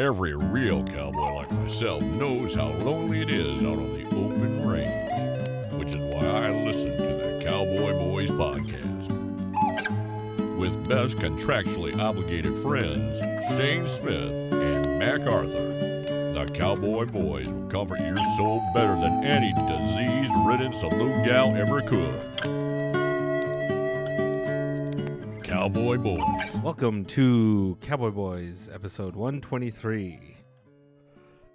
Every real cowboy like myself knows how lonely it is out on the open range, which is why I listen to the Cowboy Boys podcast. With best contractually obligated friends, Shane Smith and Mac Arthur, the Cowboy Boys will comfort your soul better than any disease-ridden saloon gal ever could. Cowboy Boys. Welcome to Cowboy Boys, episode 123.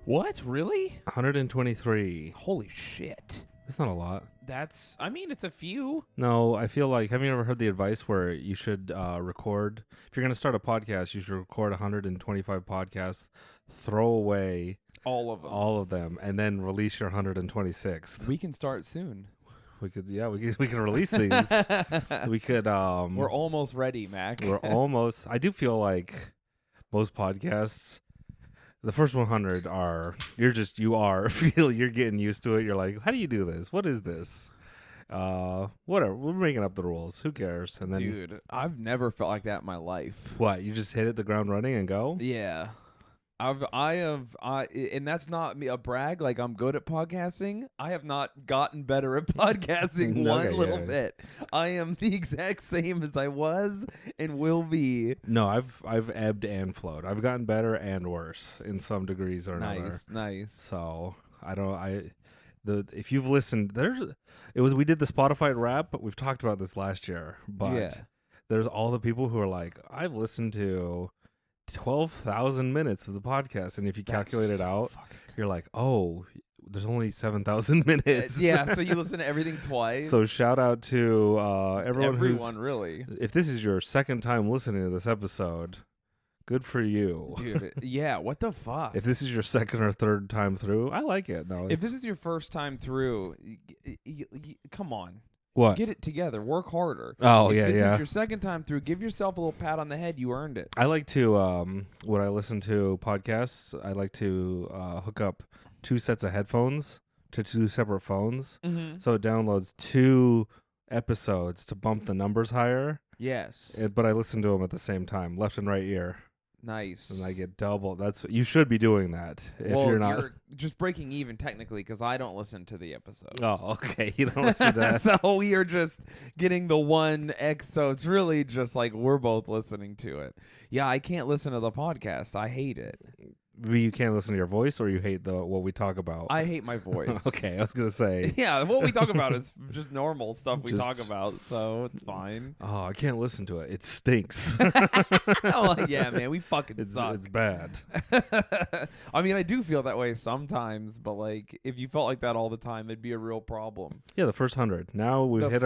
What? Really? 123. Holy shit. That's not a lot. It's a few. No, I feel like, have you ever heard the advice where you should record, if you're going to start a podcast, you should record 125 podcasts, throw away All of them. all of them, and then release your 126th. We can start soon. We could release these. We could, We're almost ready, Mac. I do feel like most podcasts, the first 100 you're getting used to it. You're like, how do you do this? What is this? Whatever. We're making up the rules. Who cares? And then, Dude, I've never felt like that in my life. what? You just hit the ground running and go? Yeah. And that's not me a brag. Like, I'm good at podcasting. I have not gotten better at podcasting bit. I am the exact same as I was and will be. No, I've ebbed and flowed. I've gotten better and worse in some degrees or another. Nice. So if you've listened, we did the Spotify rap, but we've talked about this last year. But there's all the people who are like, I've listened to 12,000 minutes of the podcast, and if you calculate it out, you're like, oh, there's only 7,000 minutes. So you listen to everything twice. So shout out to everyone really. If this is your second time listening to this episode, good for you. Dude, yeah, what the fuck? If this is your second or third time through, I like it. No, if this is your first time through, come on. What? Get it together. Work harder. Oh, if this yeah. is your second time through, give yourself a little pat on the head. You earned it. I like to, when I listen to podcasts, I like to hook up two sets of headphones to two separate phones. Mm-hmm. So it downloads two episodes to bump the numbers higher. Yes. But I listen to them at the same time, left and right ear. Nice. And I get double. You should be doing that if you're not. You're just breaking even technically because I don't listen to the episodes. Oh, okay. You don't listen to that. So we are just getting the one X. So it's really just like we're both listening to it. Yeah, I can't listen to the podcast. I hate it. You can't listen to your voice, or you hate what we talk about? I hate my voice. Okay, I was going to say. Yeah, what we talk about is just normal stuff we talk about, so it's fine. Oh, I can't listen to it. It stinks. Yeah, man, we fucking suck. It's bad. I mean, I do feel that way sometimes, but like, if you felt like that all the time, it'd be a real problem. Yeah, the first 100. Now we've hit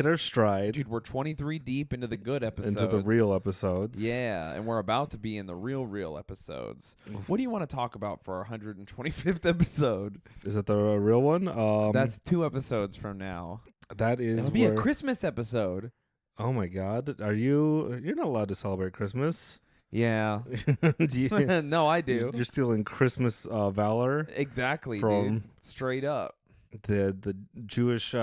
our stride. Dude, we're 23 deep into the good episodes. Into the real episodes. Yeah, and we're about to be in the real episodes. What do you want to talk about for our 125th episode? Is it the real one? That's 2 episodes from now. That is. It'll be a Christmas episode. Oh my God! You're not allowed to celebrate Christmas. Yeah. No, I do. You're stealing Christmas valor. Exactly, from dude. Straight up. The Jewish.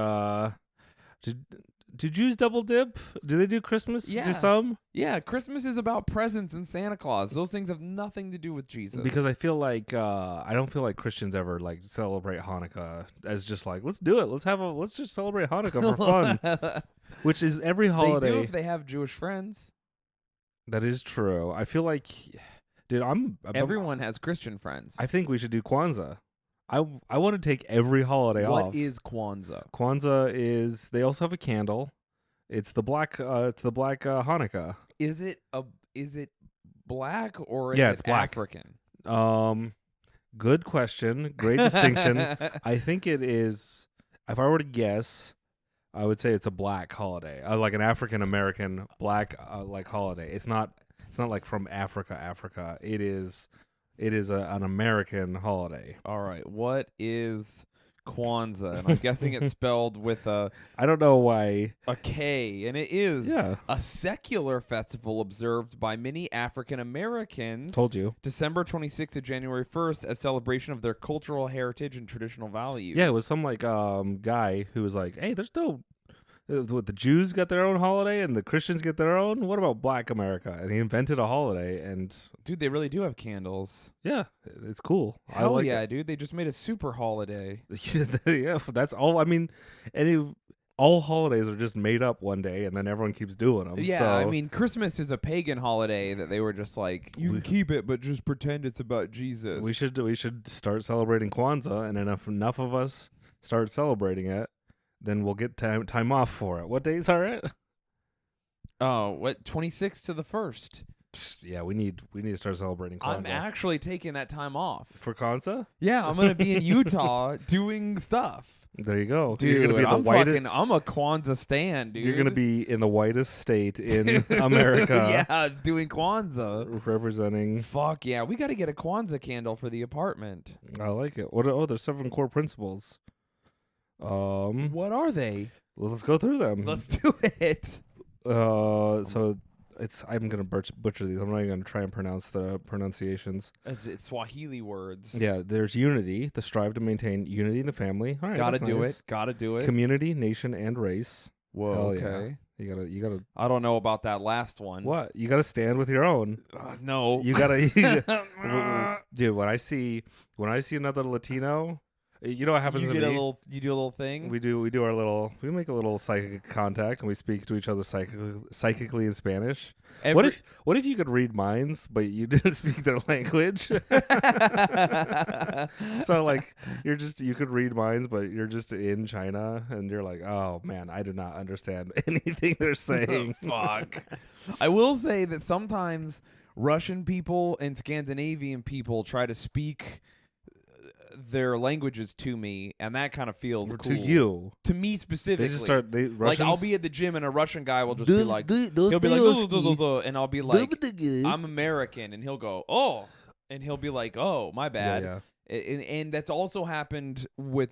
Do Jews double dip? Do they do Christmas? Yeah. Do some? Yeah, Christmas is about presents and Santa Claus. Those things have nothing to do with Jesus. Because I feel like I don't feel like Christians ever like celebrate Hanukkah as just like, let's do it. Let's just celebrate Hanukkah for fun. Which is every holiday. They do if they have Jewish friends. That is true. I feel like, dude, everyone has Christian friends. I think we should do Kwanzaa. I want to take every holiday off. What is Kwanzaa? Kwanzaa is, they also have a candle. It's the black Hanukkah. Is it black or is it's it black. African? Good question. Great distinction. I think it is, if I were to guess, I would say it's a black holiday. Like an African American black like holiday. It's not like from Africa. It is an American holiday. All right. What is Kwanzaa? And I'm guessing it's spelled with a I don't know why. A K. And it is a secular festival observed by many African Americans. Told you. December 26th to January 1st, a celebration of their cultural heritage and traditional values. Yeah, it was some like guy who was like, hey, there's no The Jews got their own holiday and the Christians get their own. What about Black America? And he invented a holiday, and dude, they really do have candles. yeah, it's cool. Hell I like yeah, dude! They just made a super holiday. Yeah, that's all. I mean, all holidays are just made up one day, and then everyone keeps doing them. Yeah, so. I mean, Christmas is a pagan holiday that they were just like, you can keep it, but just pretend it's about Jesus. We should start celebrating Kwanzaa, and enough of us start celebrating it, then we'll get time off for it. What days are it? Oh, what 26th to the 1st? Yeah, we need to start celebrating Kwanzaa. I'm actually taking that time off For Kwanzaa? Yeah, I'm gonna be in Utah doing stuff. There you go. Dude, you're gonna be I'm a Kwanzaa stan, dude. You're gonna be in the whitest state in America. Yeah, doing Kwanzaa. Representing. Fuck yeah, we got to get a Kwanzaa candle for the apartment. I like it. There's 7 core principles. What are they? Let's go through them. Let's do it. So I'm gonna butcher these. I'm not even gonna try and pronounce the pronunciations. It's Swahili words. Yeah, there's unity, the strive to maintain unity in the family. All right, gotta that's do nice. it. Gotta do it. Community, nation, and race. Whoa. Hell Okay. Yeah. You gotta. I don't know about that last one. What? You gotta stand with your own. No. You gotta. Dude, when I see another Latino. You know what happens you to get me? You do a little thing. We make a little psychic contact and we speak to each other psychically in Spanish. What if you could read minds but you didn't speak their language? So like you could read minds but you're just in China and you're like, oh man, I do not understand anything they're saying. Fuck. I will say that sometimes Russian people and Scandinavian people try to speak their languages to me, and that kind of feels cool. To you. To me specifically. They just start, Russians, like, I'll be at the gym, and a Russian guy will just be like, he'll be like, and I'll be like, I'm American, and he'll go, oh, and he'll be like, oh, my bad. Yeah. And that's also happened with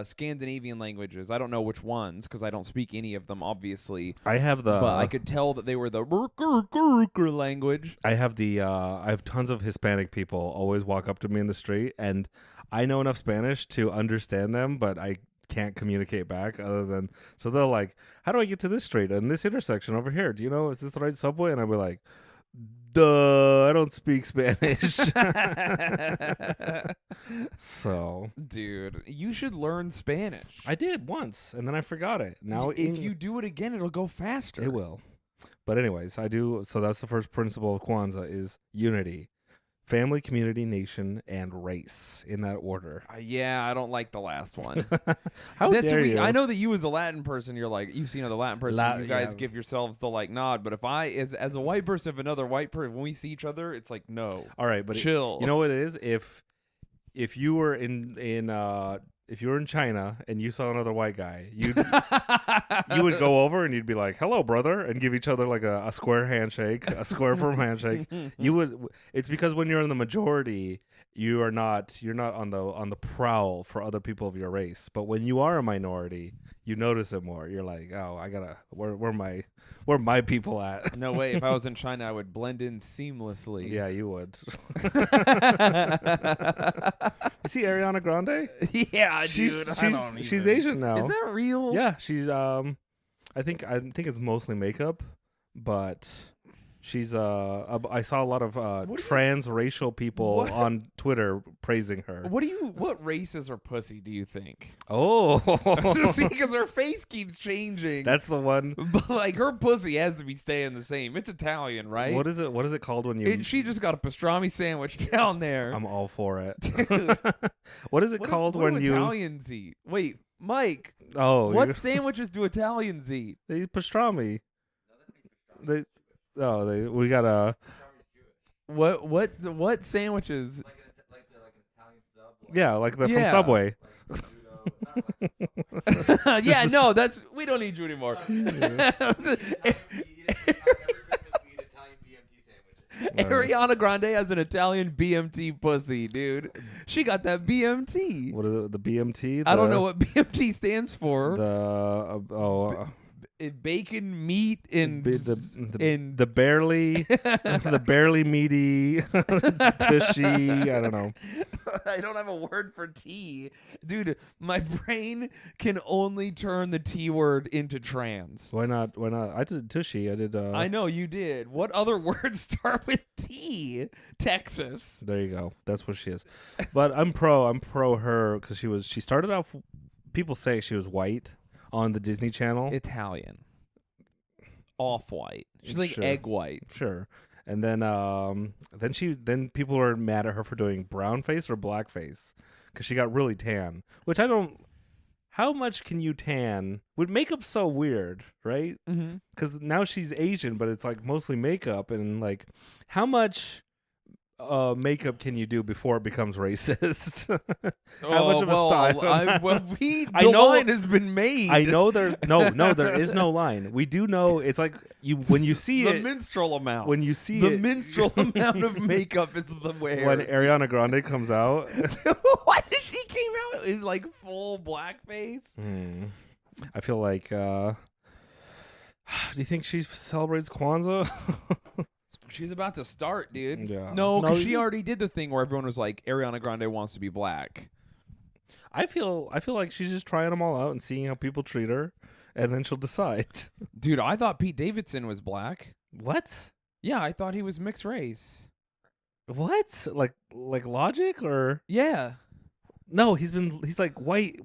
Scandinavian languages. I don't know which ones because I don't speak any of them, obviously. But I could tell that they were the language. I have tons of Hispanic people always walk up to me in the street, and I know enough Spanish to understand them, but I can't communicate back so they're like, how do I get to this street and this intersection over here? Do you know, is this the right subway? And I'll be like, duh, I don't speak Spanish. So, dude, you should learn Spanish. I did once, and then I forgot it. Now, if you do it again, it'll go faster. It will. But anyways, I do. So that's the first principle of Kwanzaa is unity. Family, community, nation, and race in that order. Yeah, I don't like the last one. How dare you? I know that you as a Latin person, you're like, you've seen another Latin person, you guys give yourselves the like nod. But if I, as a white person, if another white person, when we see each other, it's like, no. All right, but chill. You know what it is? If you were if you were in China and you saw another white guy, you would go over and you'd be like, "Hello, brother," and give each other like a square handshake, a square firm handshake. It's because when you're in the majority, you're not on the prowl for other people of your race. But when you are a minority, you notice it more. You're like, "Oh, where my people at?" No way. If I was in China, I would blend in seamlessly. Yeah, you would. You see Ariana Grande? Yeah, dude. She's Asian now. Is that real? Yeah, she's I think it's mostly makeup, but she's I saw a lot of transracial people on Twitter praising her. What races are pussy, do you think? Oh. See, because her face keeps changing. That's the one. But like her pussy has to be staying the same. It's Italian, right? What is it called when you she just got a pastrami sandwich down there. I'm all for it. What is it called when you Italians eat? Wait, Mike. Oh, what sandwiches do Italians eat? They eat pastrami. We got a what sandwiches? Like an Italian sub. Yeah, like from Subway. Like Menudo, Yeah, no, we don't need you anymore. Ariana Grande has an Italian BMT pussy, dude. She got that BMT. What is it, the BMT? I don't know what BMT stands for. bacon, meat, and the barely the barely meaty tushy. I don't know. I don't have a word for tea, dude. My brain can only turn the T word into trans. Why not? Why not? I did tushy. I did. I know you did. What other words start with T? Texas. There you go. That's what she is. But I'm pro her because she started off. People say she was white on the Disney Channel. Italian. Off-white. She's like egg white. Sure. And then people are mad at her for doing brown face or black face because she got really tan, which I don't. How much can you tan? With makeup so weird, right? Because now she's Asian, but it's like mostly makeup, and like how much makeup can you do before it becomes racist? How much of a style? The line has been made. I know there is no line. We do know it's like when you see the minstrel amount. When you see the minstrel amount of makeup is the wear. When Ariana Grande comes out, what did she came out in like full blackface? I feel like. Do you think she celebrates Kwanzaa? She's about to start, dude. Yeah. No, because she already did the thing where everyone was like, Ariana Grande wants to be black. I feel like she's just trying them all out and seeing how people treat her, and then she'll decide. Dude, I thought Pete Davidson was black. What? Yeah, I thought he was mixed race. What? Like Logic or? Yeah. No, he's like white.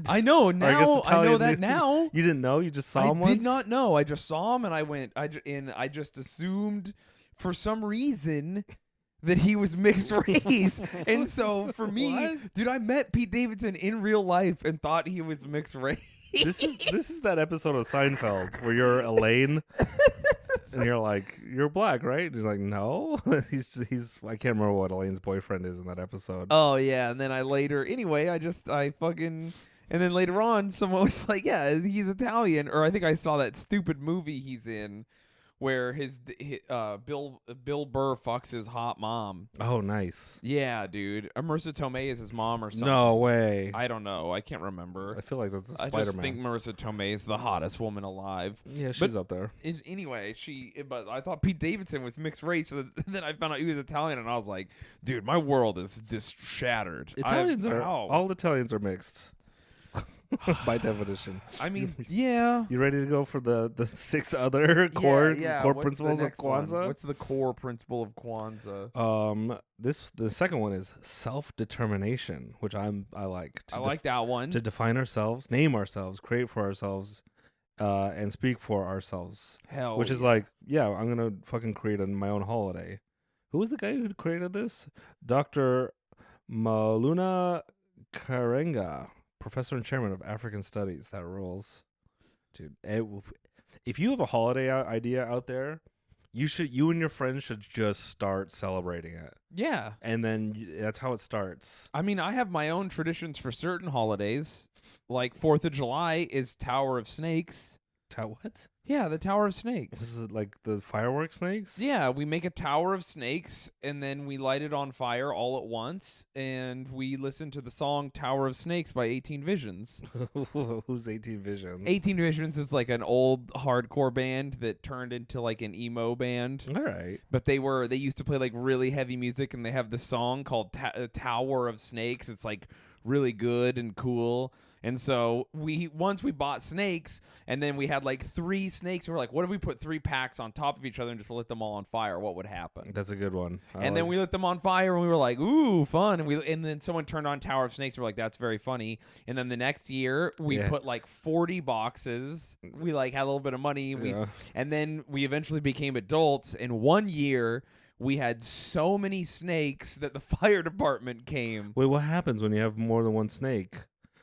I know now. I know that now. You didn't know? You just saw him once? I did not know. I just saw him, and I just assumed for some reason that he was mixed race. And so for me, dude, I met Pete Davidson in real life and thought he was mixed race. This is that episode of Seinfeld where you're Elaine and you're like, you're black, right? And he's like, no. he's I can't remember what Elaine's boyfriend is in that episode. Oh yeah, and then and then later on someone was like, yeah, he's Italian, or I think I saw that stupid movie he's in where Bill Burr fucks his hot mom. Oh, nice. Yeah, dude. Marissa Tomei is his mom or something. No way. I don't know. I can't remember. I feel like that's Spider-Man. I just think Marissa Tomei is the hottest woman alive. Yeah, she's up there. Anyway, but I thought Pete Davidson was mixed race, and then I found out he was Italian, and I was like, dude, my world is just shattered. All Italians are mixed. By definition. I mean, yeah. You ready to go for the 6 other core principles of Kwanzaa? What's the core principle of Kwanzaa? The second one is self-determination, which I like. I like that one. To define ourselves, name ourselves, create for ourselves, and speak for ourselves. Which is like, yeah, I'm gonna fucking create my own holiday. Who was the guy who created this? Dr. Maluna Karenga. Professor and chairman of African Studies. That rules, dude. If you have a holiday idea out there, you and your friends should just start celebrating it. Yeah, and then that's how it starts. I mean, I have my own traditions for certain holidays. Like 4th of July is Tower of Snakes. What? Yeah, the Tower of Snakes. This is like the fireworks snakes? Yeah, we make a tower of snakes, and then we light it on fire all at once, and we listen to the song Tower of Snakes by 18 Visions. Who's 18 Visions? 18 Visions is like an old hardcore band that turned into like an emo band. All right. But they used to play like really heavy music, and they have this song called Tower of Snakes. It's like really good and cool. And so once we bought snakes, and then we had like 3 snakes, and we're like, what if we put 3 packs on top of each other and just lit them all on fire? What would happen? That's a good one. Then we lit them on fire, and we were like, ooh, fun. And then someone turned on Tower of Snakes. We're like, that's very funny. And then the next year, we put like 40 boxes. We like had a little bit of money. And then we eventually became adults. And one year, we had so many snakes that the fire department came. Wait, what happens when you have more than one snake?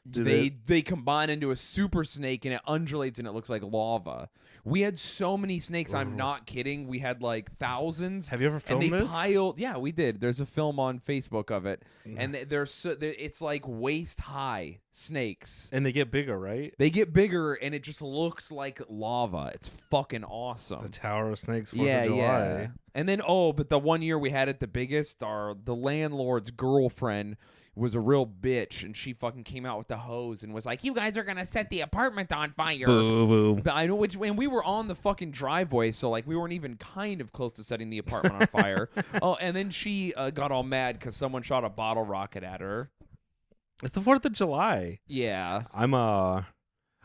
They combine into a super snake, and it undulates, and it looks like lava. We had so many snakes. I'm not kidding. We had like thousands. Have you ever filmed this? Piled. Yeah, we did. There's a film on Facebook of it, and it's like waist high snakes. And they get bigger, right? They get bigger, and it just looks like lava. It's fucking awesome. The Tower of Snakes, 4th of July. Yeah. And then, but the one year we had it the biggest, the landlord's girlfriend was a real bitch, and she fucking came out with the hose and was like, "You guys are gonna set the apartment on fire." Boo, boo. But I know and we were on the fucking driveway, so like we weren't even kind of close to setting the apartment on fire. And then she got all mad because someone shot a bottle rocket at her. It's the 4th of July. Yeah.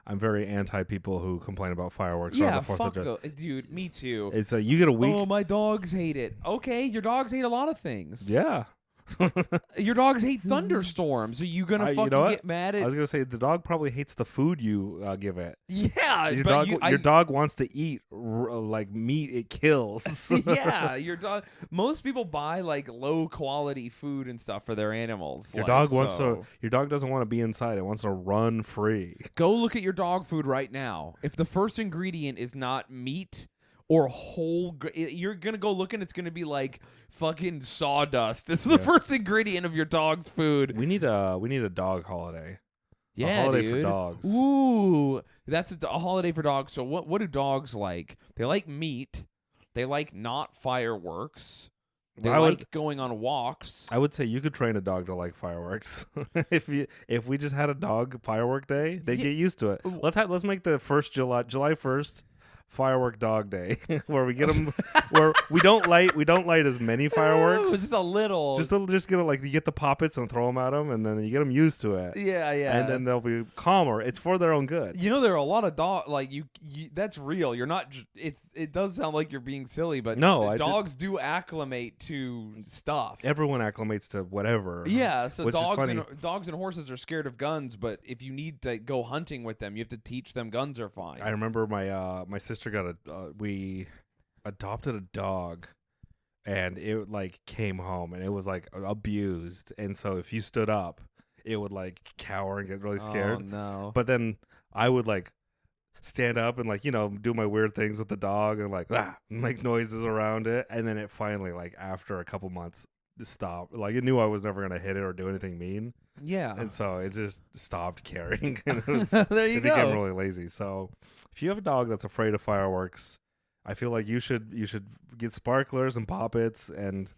I'm very anti people who complain about fireworks. Yeah, on the 4th fuck of July. dude, me too. It's you get a week. Oh, my dogs hate it. Okay, your dogs hate a lot of things. Yeah. Your dogs hate thunderstorms. Are you gonna fucking get mad at? I was gonna say the dog probably hates the food you give it. Yeah, your dog wants to eat like meat it kills. Yeah, your dog. Most people buy like low quality food and stuff for their animals. Your dog wants to. Your dog doesn't want to be inside. It wants to run free. Go look at your dog food right now. If the first ingredient is not meat or whole, you're gonna go look and it's gonna be like fucking sawdust. It's the first ingredient of your dog's food. We need a dog holiday. Yeah, a holiday dude. for dogs. Ooh, that's a holiday for dogs. So what do dogs like? They like meat. They like not fireworks. They like going on walks. I would say you could train a dog to like fireworks. If we just had a dog firework day, they get used to it. Let's make the July 1st. Firework dog day where we get them where we don't light as many fireworks. Just a little. Just get like you get the poppets and throw them at them, and then you get them used to it. Yeah. And then they'll be calmer. It's for their own good. You know, there are a lot of dogs like you. That's real. You're not. It does sound like you're being silly, but no, dogs do acclimate to stuff. Everyone acclimates to whatever. Yeah. So dogs and horses are scared of guns, but if you need to go hunting with them, you have to teach them guns are fine. I remember my sister we adopted a dog, and it like came home and it was like abused, and so if you stood up it would like cower and get really scared. Oh no. But then I would like stand up and like do my weird things with the dog and like make noises around it, and then it finally like after a couple months stopped. Like it knew I was never gonna hit it or do anything mean. Yeah. And so it just stopped caring. And there you it go. became really lazy. So if you have a dog that's afraid of fireworks, I feel like you should get sparklers and poppets and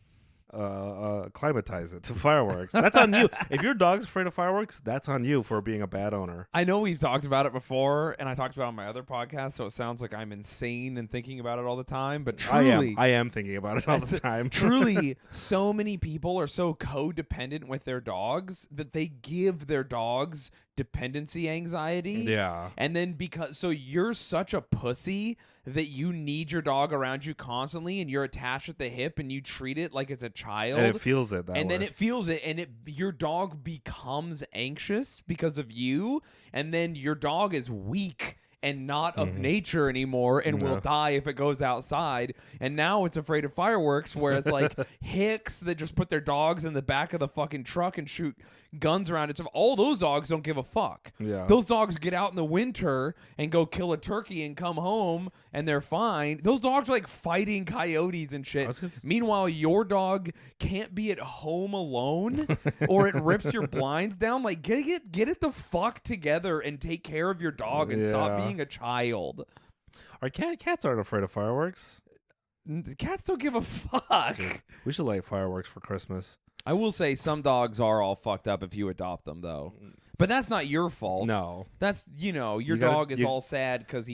acclimatize it to fireworks. That's on you. If your dog's afraid of fireworks, that's on you for being a bad owner. I know we've talked about it before, and I talked about it on my other podcast, so it sounds like I'm insane and thinking about it all the time, but truly... I am thinking about it all the time. Truly, so many people are so codependent with their dogs that they give their dogs dependency anxiety. Yeah. And then so you're such a pussy that you need your dog around you constantly, and you're attached at the hip, and you treat it like it's a child. And it feels it that way. And then it feels it, and your dog becomes anxious because of you, and then your dog is weak and not of nature anymore and will die if it goes outside. And now it's afraid of fireworks, whereas like hicks that just put their dogs in the back of the fucking truck and shoot guns around it. So all those dogs don't give a fuck. Yeah. Those dogs get out in the winter and go kill a turkey and come home and they're fine. Those dogs are like fighting coyotes and shit. Meanwhile, your dog can't be at home alone or it rips your blinds down. Like get it the fuck together and take care of your dog and stop being a child. Our cats aren't afraid of fireworks. Cats don't give a fuck. Dude, we should light fireworks for Christmas. I will say some dogs are all fucked up if you adopt them, though. But that's not your fault. No. That's, your dog is all sad because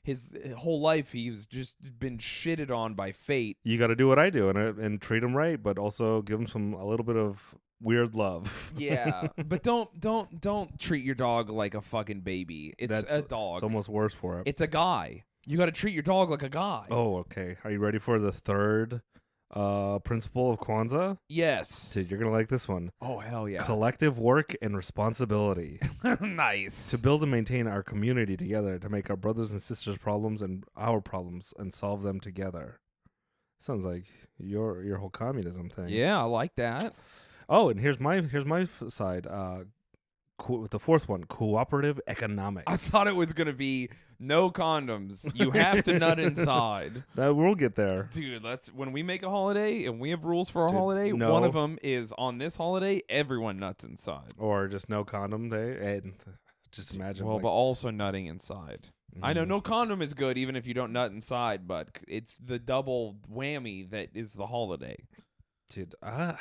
his whole life he's just been shitted on by fate. You got to do what I do and treat him right, but also give him a little bit of weird love. Yeah, but don't treat your dog like a fucking baby. It's a dog. It's almost worse for it. It's a guy. You got to treat your dog like a guy. Oh, okay. Are you ready for the third principle of Kwanzaa? Yes. Dude, you're going to like this one. Oh, hell yeah. Collective work and responsibility. Nice. To build and maintain our community together, to make our brothers and sisters' problems and our problems and solve them together. Sounds like your whole communism thing. Yeah, I like that. Oh, and here's my side. The fourth one, cooperative economics. I thought it was gonna be no condoms. You have to nut inside. We'll get there, dude. When we make a holiday and we have rules for a holiday. No. One of them is on this holiday, everyone nuts inside, or just no condom day. And Just imagine. Well, but also nutting inside. I know no condom is good even if you don't nut inside, but it's the double whammy that is the holiday. Dude, I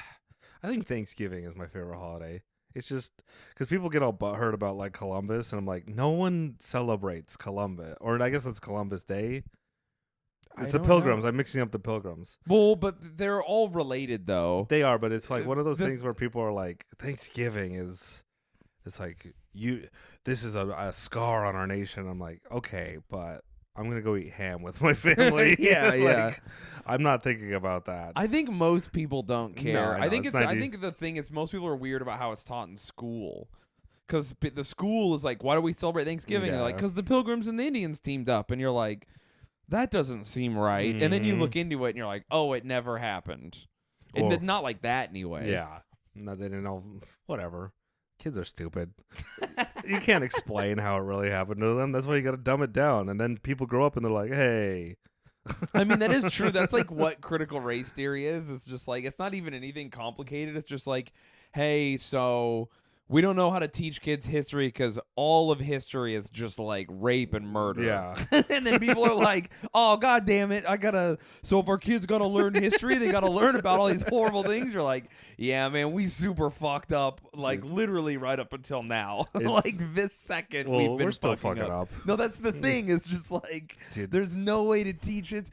think Thanksgiving is my favorite holiday. It's just because people get all butthurt about like Columbus, and I'm like, no one celebrates Columbus, or I guess it's Columbus Day. It's the Pilgrims. I'm mixing up the Pilgrims. Well, but they're all related though. They are, but it's like one of those things where people are like, Thanksgiving is. It's like this is a scar on our nation. I'm like, okay, but I'm gonna go eat ham with my family. Yeah. I'm not thinking about that. I think most people don't care. No, I think I think the thing is most people are weird about how it's taught in school. Because the school is like, why do we celebrate Thanksgiving? Yeah. Like, because the Pilgrims and the Indians teamed up, and you're like, that doesn't seem right. And then you look into it, and you're like, oh, it never happened. And not like that anyway. Yeah, no, they didn't know. Whatever. Kids are stupid. You can't explain how it really happened to them. That's why you got to dumb it down. And then people grow up and they're like, hey. I mean, that is true. That's like what critical race theory is. It's just like, it's not even anything complicated. It's just like, hey, so we don't know how to teach kids history because all of history is just like rape and murder. Yeah. And then people are like, oh, God damn it. So if our kids got to learn history, they got to learn about all these horrible things. You're like, yeah, man, we super fucked up, like literally right up until now. Like this second, we've been we're still fucking up. No, that's the thing. It's just like, there's no way to teach it.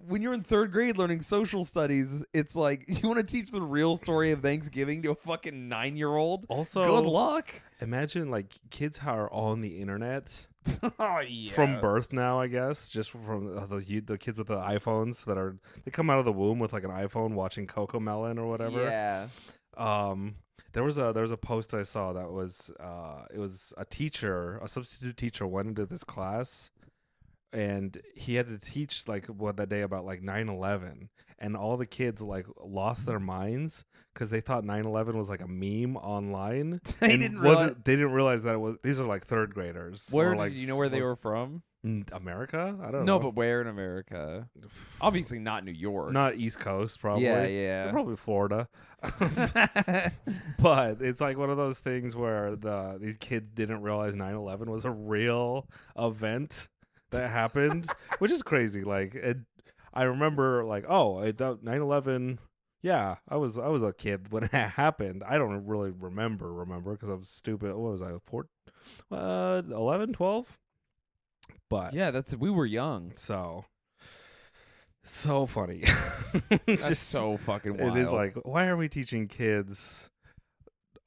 When you're in third grade learning social studies, it's like, you want to teach the real story of Thanksgiving to a fucking 9-year-old? Also, good luck. Imagine like kids how are on the internet Oh yeah. from birth now, I guess, just from the kids with the iPhones they come out of the womb with like an iPhone watching Cocomelon or whatever. Yeah. There was a post I saw that was it was a substitute teacher went into this class, and he had to teach like that day about like 9/11, and all the kids like lost their minds because they thought 9/11 was like a meme online. They didn't realize that it was. These are like third graders. Where did you know where they were from? America? I don't know. No, but where in America? Obviously not New York. Not East Coast, probably. Yeah. Probably Florida. But it's like one of those things where these kids didn't realize 9/11 was a real event that happened, which is crazy. Like, I remember like, 9/11. Yeah, I was a kid when it happened. I don't really remember because I was stupid. What was I? 11, 12? But yeah, we were young. So funny. It's just so fucking wild. It is like, why are we teaching kids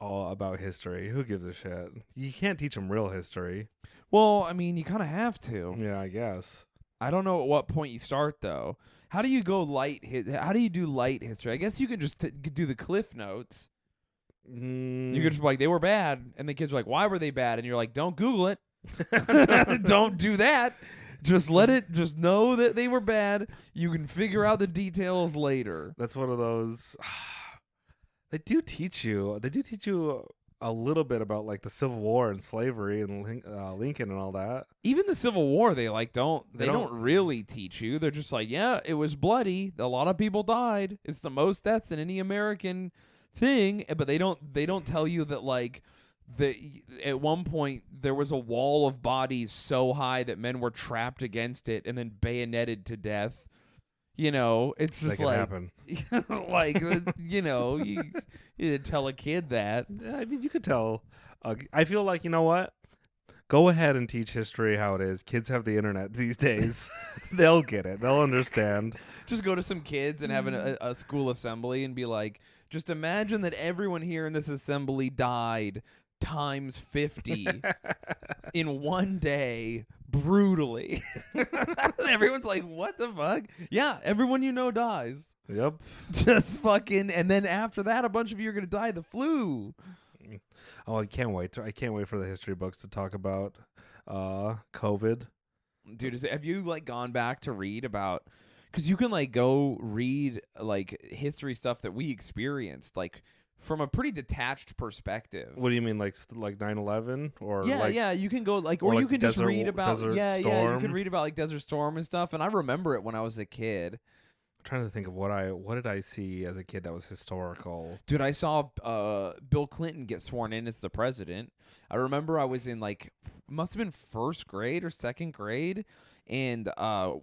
all about history? Who gives a shit? You can't teach them real history. Well, I mean, you kind of have to. Yeah, I guess. I don't know at what point you start though. How do you go light? How do you do light history? I guess you can just do the Cliff Notes. You could just be like, they were bad, and the kids are like, why were they bad? And you're like, don't Google it. Don't do that. Just just know that they were bad. You can figure out the details later. That's one of those. They do teach you a little bit about like the Civil War and slavery and Lincoln and all that. Even the Civil War, they don't really teach you. They're just like, yeah, it was bloody. A lot of people died. It's the most deaths in any American thing. But they don't tell you that like at one point there was a wall of bodies so high that men were trapped against it and then bayoneted to death. You know, it's just like happen. Like you tell a kid that. I mean, you could tell. I feel like, you know what? Go ahead and teach history how it is. Kids have the internet these days. They'll get it. They'll understand. Just go to some kids and have a school assembly and be like, just imagine that everyone here in this assembly died times 50 in one day brutally. Everyone's like, what the fuck? Yeah, everyone you know dies. Yep. Just fucking, and then after that a bunch of you are gonna die of the flu. Oh, I can't wait for the history books to talk about COVID. Dude, have you like gone back to read about, because you can like go read like history stuff that we experienced like from a pretty detached perspective. What do you mean, like 9/11 or yeah, you can go like, or you can just read about Desert you Storm? can read about like Desert Storm and stuff. And I remember it when I was a kid. trying to think of what did I see as a kid that was historical. Dude, I saw Bill Clinton get sworn in as the president. I remember I was in must have been first grade or second grade. And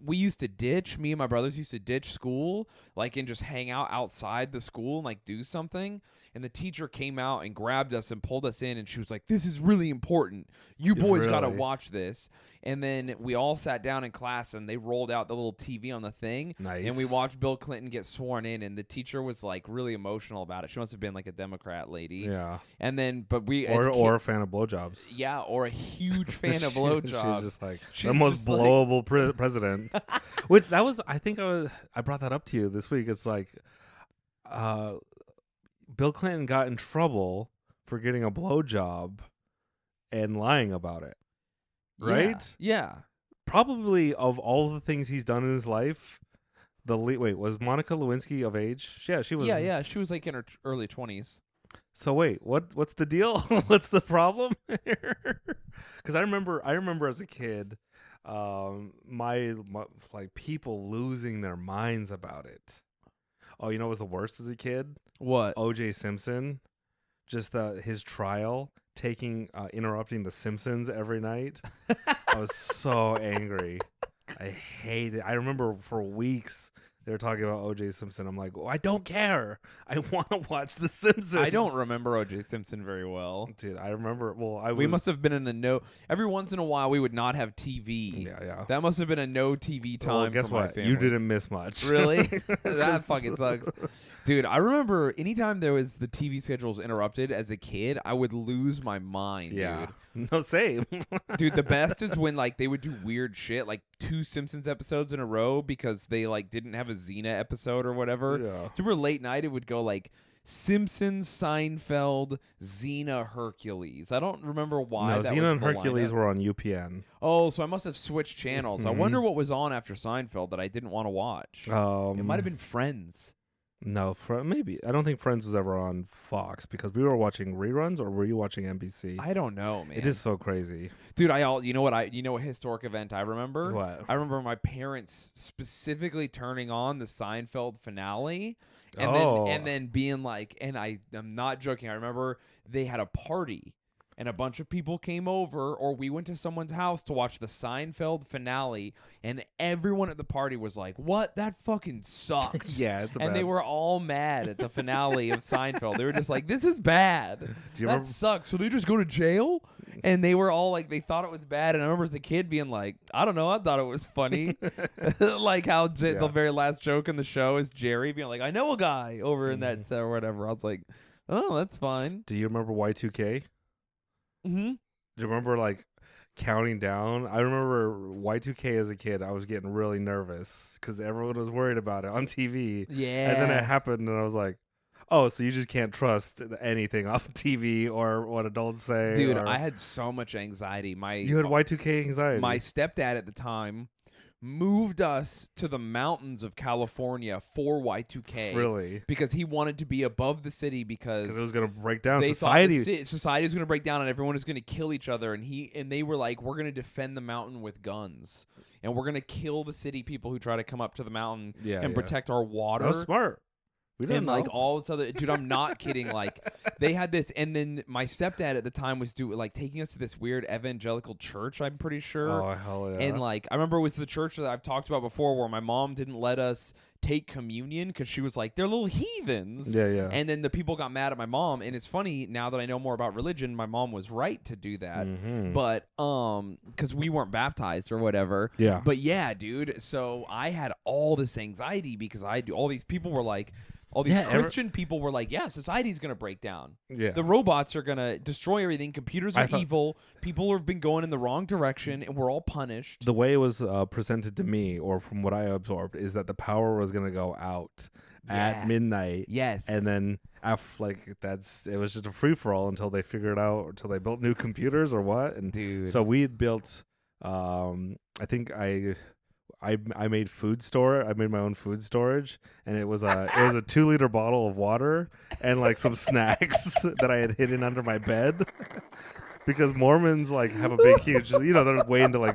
we used to ditch, me and my brothers used to ditch school, and just hang out outside the school and do something. And the teacher came out and grabbed us and pulled us in, and she was like, "This is really important. You boys got to watch this." And then we all sat down in class, and they rolled out the little TV on the thing. Nice. And we watched Bill Clinton get sworn in, and the teacher was really emotional about it. She must have been a Democrat lady. Yeah. And then, but we or a fan of blowjobs. Yeah, or a huge fan of blowjobs. She's just the most blowable president. Which that was, I think I brought that up to you this week. It's Bill Clinton got in trouble for getting a blowjob and lying about it. Right? Yeah. Probably of all the things he's done in his life, wait, was Monica Lewinsky of age? Yeah, she was. Yeah, she was in her early 20s. So wait, what's the deal? What's the problem here? Because I remember as a kid, my people losing their minds about it. Oh, you know what was the worst as a kid? What? O.J. Simpson, just his trial, interrupting The Simpsons every night. I was so angry. I hate it. I remember for weeks they were talking about O.J. Simpson. I'm like, I don't care. I want to watch The Simpsons. I don't remember O.J. Simpson very well. Dude, I remember. We must have been in the no. Every once in a while, we would not have TV. Yeah. That must have been a no TV time. Well, guess for what? My family. You didn't miss much. Really? That fucking sucks. Dude, I remember anytime there was the TV schedules interrupted as a kid, I would lose my mind, yeah. dude. No, same. Dude, the best is when they would do weird shit, 2 Simpsons episodes in a row because they didn't have a Xena episode or whatever. Yeah. Remember late night it would go Simpsons, Seinfeld, Xena, Hercules. I don't remember why. No, that Xena was and the Hercules lineup. were on UPN. Oh, so I must have switched channels. Mm-hmm. I wonder what was on after Seinfeld that I didn't want to watch. It might have been Friends. No, maybe. I don't think Friends was ever on Fox because we were watching reruns, or were you watching NBC? I don't know, man. It is so crazy. Dude, you know what historic event I remember? What? I remember my parents specifically turning on the Seinfeld finale and then being and I'm not joking. I remember they had a party and a bunch of people came over, or we went to someone's house to watch the Seinfeld finale, and everyone at the party was like, "What? That fucking sucks." Yeah, and they were all mad at the finale of Seinfeld. They were just like, "This is bad. That sucks." So they just go to jail, and they were all they thought it was bad. And I remember as a kid being like, "I don't know, I thought it was funny," how the very last joke in the show is Jerry being like, "I know a guy over in that set or whatever." I was like, "Oh, that's fine." Do you remember Y2K? Mm-hmm. Do you remember counting down? I remember Y2K as a kid. I was getting really nervous because everyone was worried about it on TV. Yeah. And then it happened, and I was like, "Oh, so you just can't trust anything off TV or what adults say?" Dude, I had so much anxiety. You had Y2K anxiety. My stepdad at the time moved us to the mountains of California for Y2K. Really? Because he wanted to be above the city because it was going to break down society. Society was going to break down and everyone was going to kill each other. And they were like, "We're going to defend the mountain with guns. And we're going to kill the city people who try to come up to the mountain and protect our water." That was smart. We didn't know. All this other dude, I'm not kidding. They had this, and then my stepdad at the time was taking us to this weird evangelical church. I'm pretty sure. Oh hell yeah! And I remember it was the church that I've talked about before, where my mom didn't let us take communion because she was like, "They're little heathens." Yeah. And then the people got mad at my mom, and it's funny now that I know more about religion. My mom was right to do that, but because we weren't baptized or whatever. Yeah. But yeah, dude. So I had all this anxiety because all these people were like. All these Christian people were like, "Yeah, society's going to break down. Yeah. The robots are going to destroy everything. Computers are evil. People have been going in the wrong direction, and we're all punished." The way it was presented to me, or from what I absorbed, is that the power was going to go out at midnight. Yes. And then it was just a free for all until they figured out, until they built new computers or what. And dude, so we had built. I think I made food store. I made my own food storage, and it was a 2-liter bottle of water and some snacks that I had hidden under my bed because Mormons have a big huge they're way into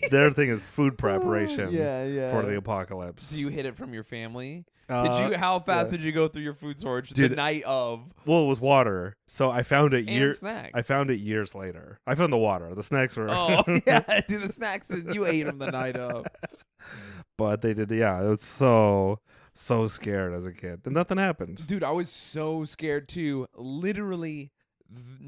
Their thing is food preparation. Yeah. For the apocalypse. Do you hid it from your family? How fast did you go through your food storage the night of? Well, it was water, so I found it snacks. I found it years later. I found the water. The snacks were. Oh yeah, dude, the snacks. You ate them the night of. But they did. Yeah, it was so scared as a kid, and nothing happened. Dude, I was so scared too. Literally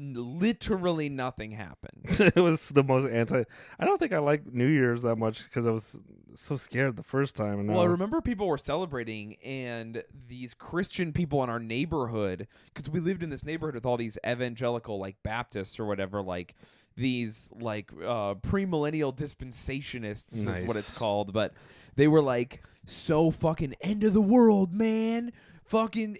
nothing happened. It was the most I don't think I like New Year's that much because I was so scared the first time. And well, I remember people were celebrating, and these Christian people in our neighborhood, because we lived in this neighborhood with all these evangelical, like Baptists or whatever, like these like premillennial dispensationalists is what it's called, but they were like so fucking end of the world, man. Fucking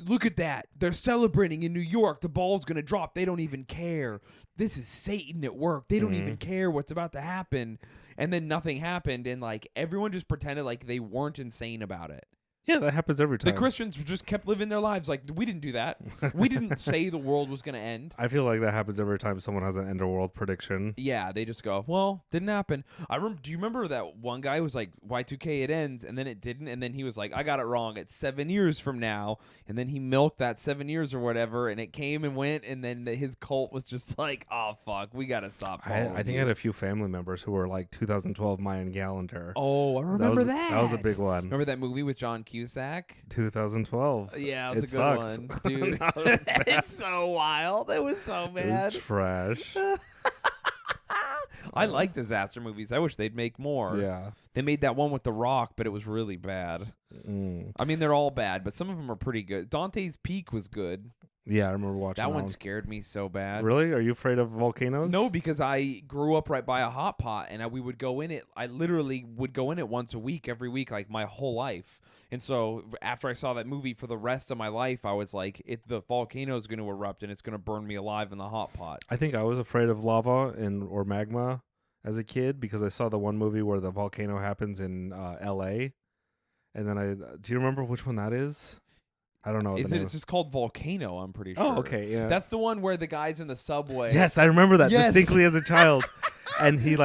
look at that. They're celebrating in New York. The ball's going to drop. They don't even care. This is Satan at work. They don't even care what's about to happen. And then nothing happened. And like everyone just pretended like they weren't insane about it. Yeah, that happens every time. The Christians just kept living their lives like, we didn't do that. We didn't say the world was going to end. I feel like that happens every time someone has an end of world prediction. Yeah, they just go, well, didn't happen. Do you remember that one guy who was like, Y2K, it ends, and then it didn't, and then he was like, I got it wrong. It's 7 years from now, and then he milked that 7 years or whatever, and it came and went, and then his cult was just like, oh, fuck, we got to stop. I think I had a few family members who were like 2012 Mayan calendar. Oh, I remember that. That was a big one. Remember that movie with John Cusack? 2012. Yeah, it was a good sucked. one, dude. It's so wild. It was so bad. It was trash. I like disaster movies. I wish they'd make more. Yeah. They made that one with The Rock, but it was really bad. I mean, they're all bad, but some of them are pretty good. Dante's Peak was good. Yeah, I remember watching that one. Scared me so bad. Really? Are you afraid of volcanoes? No, because I grew up right by a hot pot, and we would go in it. I literally would go in it once a week, every week, like my whole life. And so after I saw that movie, for the rest of my life, I was like, the volcano is going to erupt, and it's going to burn me alive in the hot pot. I think I was afraid of lava or magma as a kid because I saw the one movie where the volcano happens in L.A. And then do you remember which one that is? I don't know. It's just called Volcano, I'm pretty sure. Oh, okay, yeah. That's the one where the guy's in the subway. Yes, I remember that distinctly as a child. And he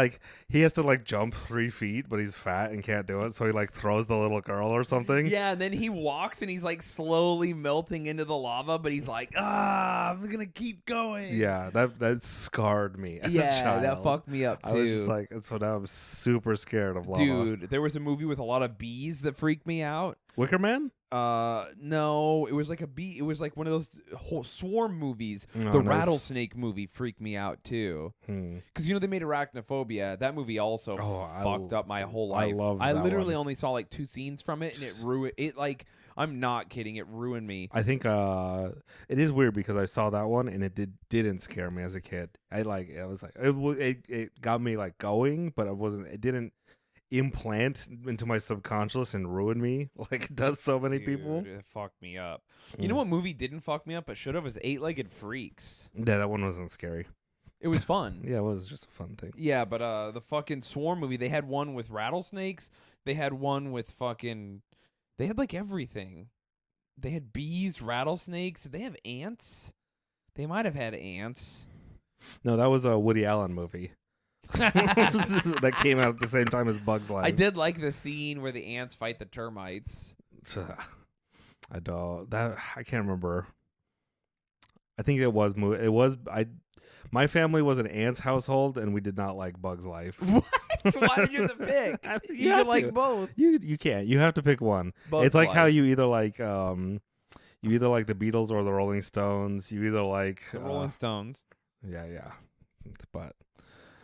has to jump 3 feet, but he's fat and can't do it, so he throws the little girl or something. Yeah, and then he walks and he's slowly melting into the lava, but he's like, I'm gonna keep going. Yeah, that scarred me as a child. That fucked me up too. I was just so now I'm super scared of lava. Dude, there was a movie with a lot of bees that freaked me out. Wicker Man? No, it was like a bee. It was like one of those whole swarm movies. Oh, the nice. Rattlesnake movie freaked me out too. Because they made Arachnophobia. That movie also fucked up my whole life. I literally only saw 2 scenes from it, and it ruined it. I'm not kidding. It ruined me. I think it is weird because I saw that one and it didn't scare me as a kid. It got me going, but it didn't implant into my subconscious and ruin me like it does so many people. It fucked me up. You know what movie didn't fuck me up but should have was 8-Legged Freaks. Yeah, that one wasn't scary. It was fun. Yeah, it was just a fun thing. Yeah, but the fucking Swarm movie, they had one with rattlesnakes. They had one with they had everything. They had bees, rattlesnakes. Did they have ants? They might have had ants. No, that was a Woody Allen movie. That came out at the same time as Bug's Life. I did like the scene where the ants fight the termites. I can't remember. I think it was my family was an ants household and we did not like Bug's Life. What? Why did you have to pick? You can like both. You can't. You have to pick one. It's like how you either like the Beatles or the Rolling Stones. You either like the Rolling Stones. Yeah. But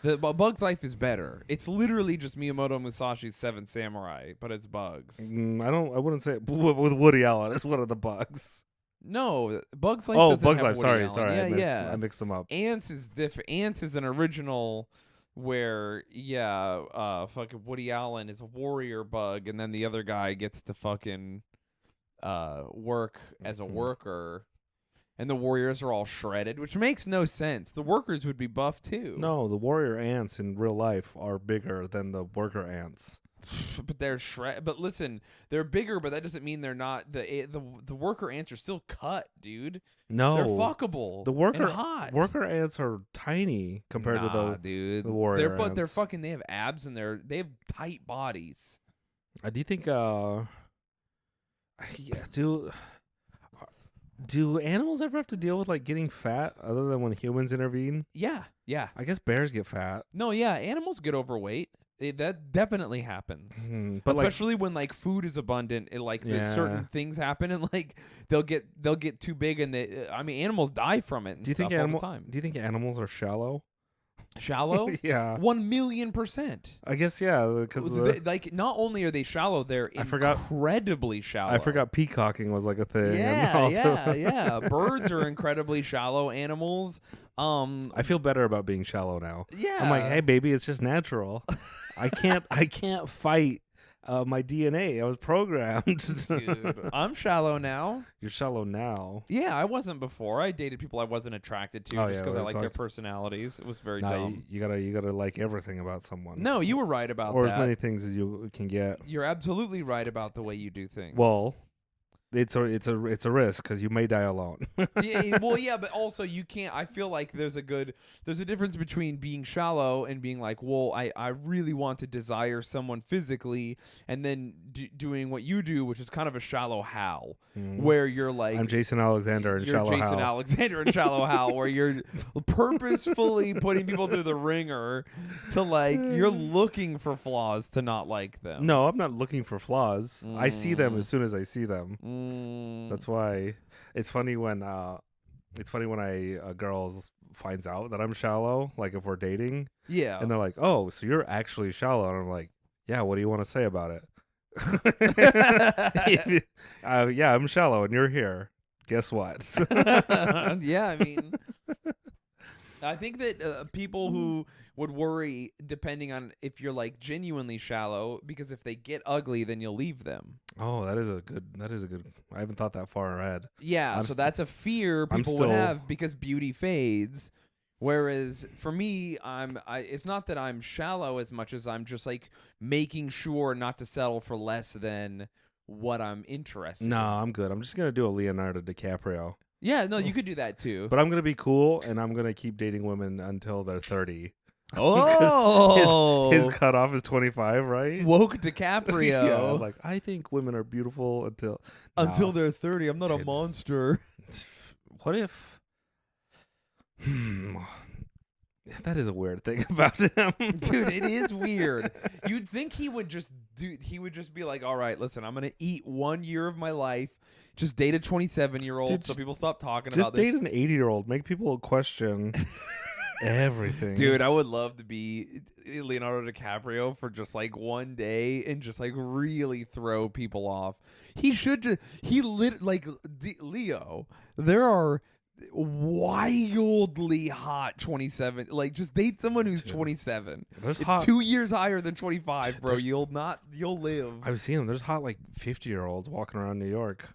the Bug's Life is better. It's literally just Miyamoto Musashi's Seven Samurai, but it's bugs. I wouldn't say with Woody Allen. It's one of the bugs. No, Bug's Life. Oh, doesn't Bug's have Life. Woody Sorry. Allen. I mixed them up. Ants is different. Ants is an original where fucking Woody Allen is a warrior bug, and then the other guy gets to fucking work as a worker. And the warriors are all shredded, which makes no sense. The workers would be buff too. No, the warrior ants in real life are bigger than the worker ants. But they're But listen, they're bigger, but that doesn't mean they're not. The worker ants are still cut, dude. No, they're fuckable. The worker and hot. worker ants are tiny compared to the warrior ants. But they're fucking. They have abs and they have tight bodies. Do you think? Do animals ever have to deal with like getting fat other than when humans intervene? Yeah. I guess bears get fat. No, yeah, animals get overweight. That definitely happens, but especially when like food is abundant. Certain things happen, and like they'll get too big, and animals die from it. And do you think all the time. Do you think animals are shallow? Shallow? Yeah, 1,000,000%. I guess because not only are they shallow, they're incredibly shallow. I forgot peacocking was like a thing. Yeah. Birds are incredibly shallow animals. I feel better about being shallow now. Yeah, I'm like, hey, baby, it's just natural. I can't fight my DNA. I was programmed. Dude, I'm shallow now. You're shallow now. Yeah, I wasn't before. I dated people I wasn't attracted to just because I liked their personalities. It was very dumb. You gotta like everything about someone. No, you were right about or that. Or as many things as you can get. You're absolutely right about the way you do things. Well, it's a risk because you may die alone. yeah, but also you can't. I feel like there's a difference between being shallow and being like, well, I really want to desire someone physically, and then doing what you do, which is kind of a shallow Hal, where you're like, I'm Jason Alexander and shallow Hal. You're Jason Alexander and shallow Hal, where you're purposefully putting people through the ringer to like you're looking for flaws to not like them. No, I'm not looking for flaws. I see them as soon as I see them. That's why it's funny when a girl finds out that I'm shallow, like if we're dating. Yeah. And they're like, "Oh, so you're actually shallow." And I'm like, "Yeah, what do you want to say about it?" Yeah, I'm shallow and you're here. Guess what? Yeah, I mean, I think that people who would worry, depending on if you're like genuinely shallow, because if they get ugly, then you'll leave them. Oh, that is a good. I haven't thought that far ahead. Yeah, so that's a fear people would have because beauty fades. Whereas for me, it's not that I'm shallow as much as I'm just like making sure not to settle for less than what I'm interested in. No, I'm good. I'm just gonna do a Leonardo DiCaprio. Yeah, no, you could do that too. But I'm gonna be cool, and I'm gonna keep dating women until they're 30. Oh, his cutoff is 25, right? Woke DiCaprio. Yeah, like I think women are beautiful until they're 30. I'm not a monster. What if? That is a weird thing about him, dude. It is weird. You'd think he would just be like, all right, listen, I'm gonna eat 1 year of my life. Just date a 27-year-old so people stop talking about this. Just date an 80-year-old. Make people question everything. Dude, I would love to be Leonardo DiCaprio for just like one day and just like really throw people off. Leo, there are wildly hot 27. Like, just date someone who's 27. It's 2 years higher than 25, bro. You'll live. I've seen them. There's hot like 50-year-olds walking around New York.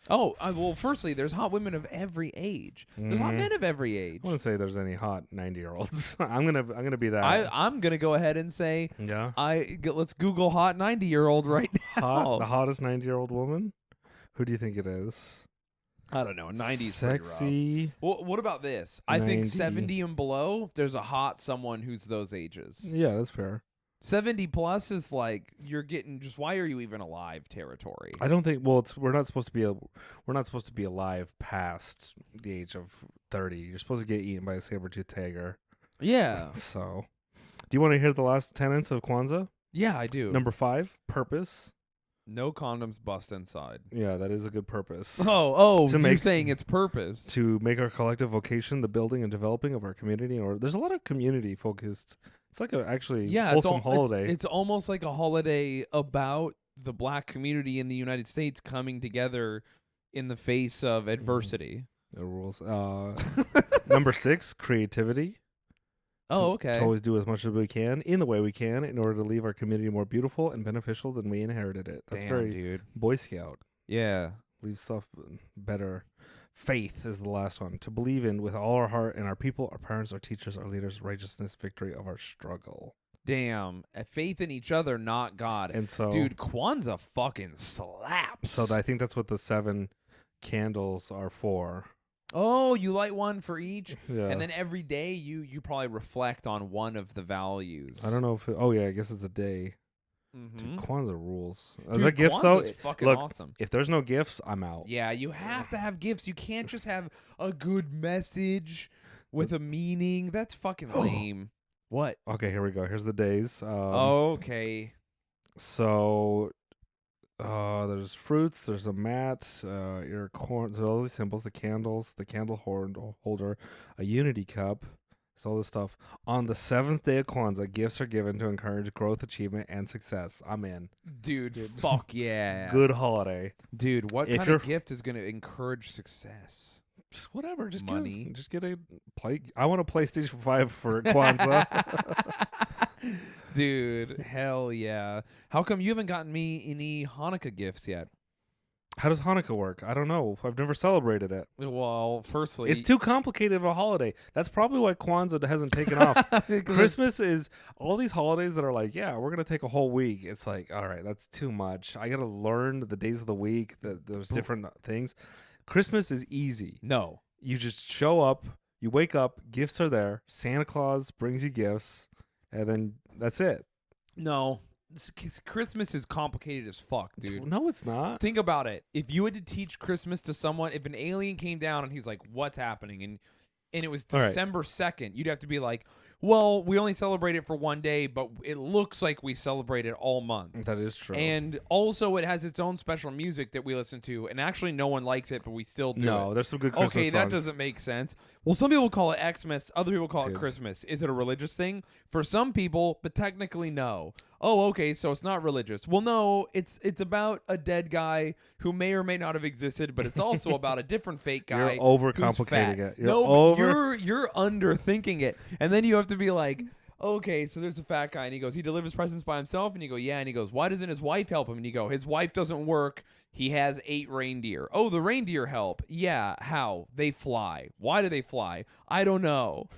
Oh, well, firstly, there's hot women of every age. There's hot men of every age. I wouldn't say there's any hot 90-year-olds. I'm gonna be that. I'm gonna go ahead and say, yeah. Let's Google hot 90-year-old right now. The hottest 90-year-old woman. Who do you think it is? I don't know. 90's sexy. Well, what about this? 90. I think 70 and below. There's a hot someone who's those ages. Yeah, that's fair. 70 plus is like you're getting just why are you even alive territory. I don't think. Well, we're not supposed to be alive past the age of 30. You're supposed to get eaten by a saber-toothed tiger. Yeah. So, do you want to hear the last tenets of Kwanzaa? Yeah, I do. Number 5, purpose. No condoms bust inside. Yeah, that is a good purpose. You're saying it's purpose. To make our collective vocation the building and developing of our community. Or there's a lot of community focused. It's like wholesome holiday. It's almost like a holiday about the black community in the United States coming together in the face of adversity. The rules. Number 6, creativity. Oh, okay. To always do as much as we can in the way we can in order to leave our community more beautiful and beneficial than we inherited it. That's very dude. Boy Scout. Yeah. Leave stuff better. Faith is the last one. To believe in with all our heart in our people, our parents, our teachers, our leaders, righteousness, victory of our struggle. Damn. Faith in each other, not God. And so, dude, Kwanzaa fucking slaps. So I think that's what the 7 candles are for. Oh, you light one for each? Yeah. And then every day you probably reflect on one of the values. I don't know if I guess it's a day. Mm-hmm. Dude, Kwanzaa rules. Dude, there gifts Kwanzaa's though? fucking Look, awesome. If there's no gifts, I'm out. Yeah, you have to have gifts. You can't just have a good message with a meaning. That's fucking lame. What? Okay, here we go. Here's the days. Okay. So, there's fruits. There's a mat. Your corn. So all these symbols. The candles. The candle holder. A unity cup. So all this stuff. On the 7th day of Kwanzaa, gifts are given to encourage growth, achievement, and success. I'm in. Dude. Fuck yeah. Good holiday. Dude, what kind of gift is going to encourage success? Just whatever. Just money. Just get a play. I want a PlayStation 5 for Kwanzaa. Dude, hell yeah. How come you haven't gotten me any Hanukkah gifts yet? How does Hanukkah work? I don't know. I've never celebrated it. Well, firstly, it's too complicated of a holiday. That's probably why Kwanzaa hasn't taken off. Christmas is all these holidays that are like, yeah, we're going to take a whole week. It's like, all right, that's too much. I got to learn the days of the week, that there's different things. Christmas is easy. No. You just show up, you wake up, gifts are there, Santa Claus brings you gifts, and then that's it. No. Christmas is complicated as fuck, dude. No, it's not. Think about it. If you had to teach Christmas to someone, if an alien came down and he's like, what's happening? And it was December 2nd, you'd have to be like, well, we only celebrate it for one day, but it looks like we celebrate it all month. That is true. And also it has its own special music that we listen to, and actually no one likes it, but we still do it. No, there's some good Christmas songs. That doesn't make sense. Well, some people call it Xmas, other people call it Christmas. Is it a religious thing? For some people, but technically no. Oh, okay, so it's not religious. Well, no, it's about a dead guy who may or may not have existed, but it's also about a different fake guy. You're overcomplicating it. You're underthinking it. And then you have to be like, okay, so there's a fat guy, and he goes, he delivers presents by himself, and you go, yeah, and he goes, why doesn't his wife help him? And you go, his wife doesn't work. He has 8 reindeer. Oh, the reindeer help. Yeah, how? They fly. Why do they fly? I don't know.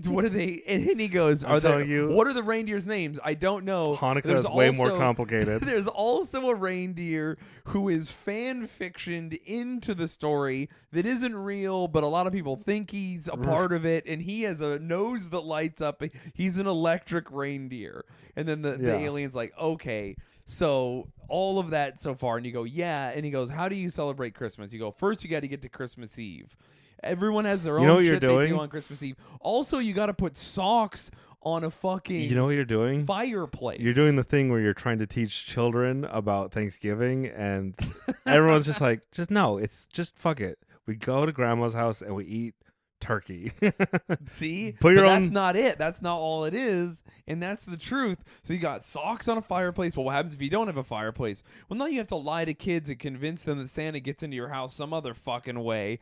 What are they? And he goes, what are the reindeer's names? I don't know. Hanukkah is way more complicated. There's also a reindeer who is fan fictioned into the story that isn't real, but a lot of people think he's a part of it, and he has a nose that lights up. He's an electric reindeer. And then the alien's like, okay. So all of that so far, and you go, yeah, and he goes, how do you celebrate Christmas? You go, first you got to get to Christmas Eve. Everyone has their own shit they do on Christmas Eve. Also, you got to put socks on a fucking You know what you're doing? Fireplace. You're doing the thing where you're trying to teach children about Thanksgiving, and everyone's just like, it's just fuck it. We go to grandma's house and we eat turkey. See? That's not it. That's not all it is. And that's the truth. So you got socks on a fireplace. Well, what happens if you don't have a fireplace? Well, now you have to lie to kids and convince them that Santa gets into your house some other fucking way.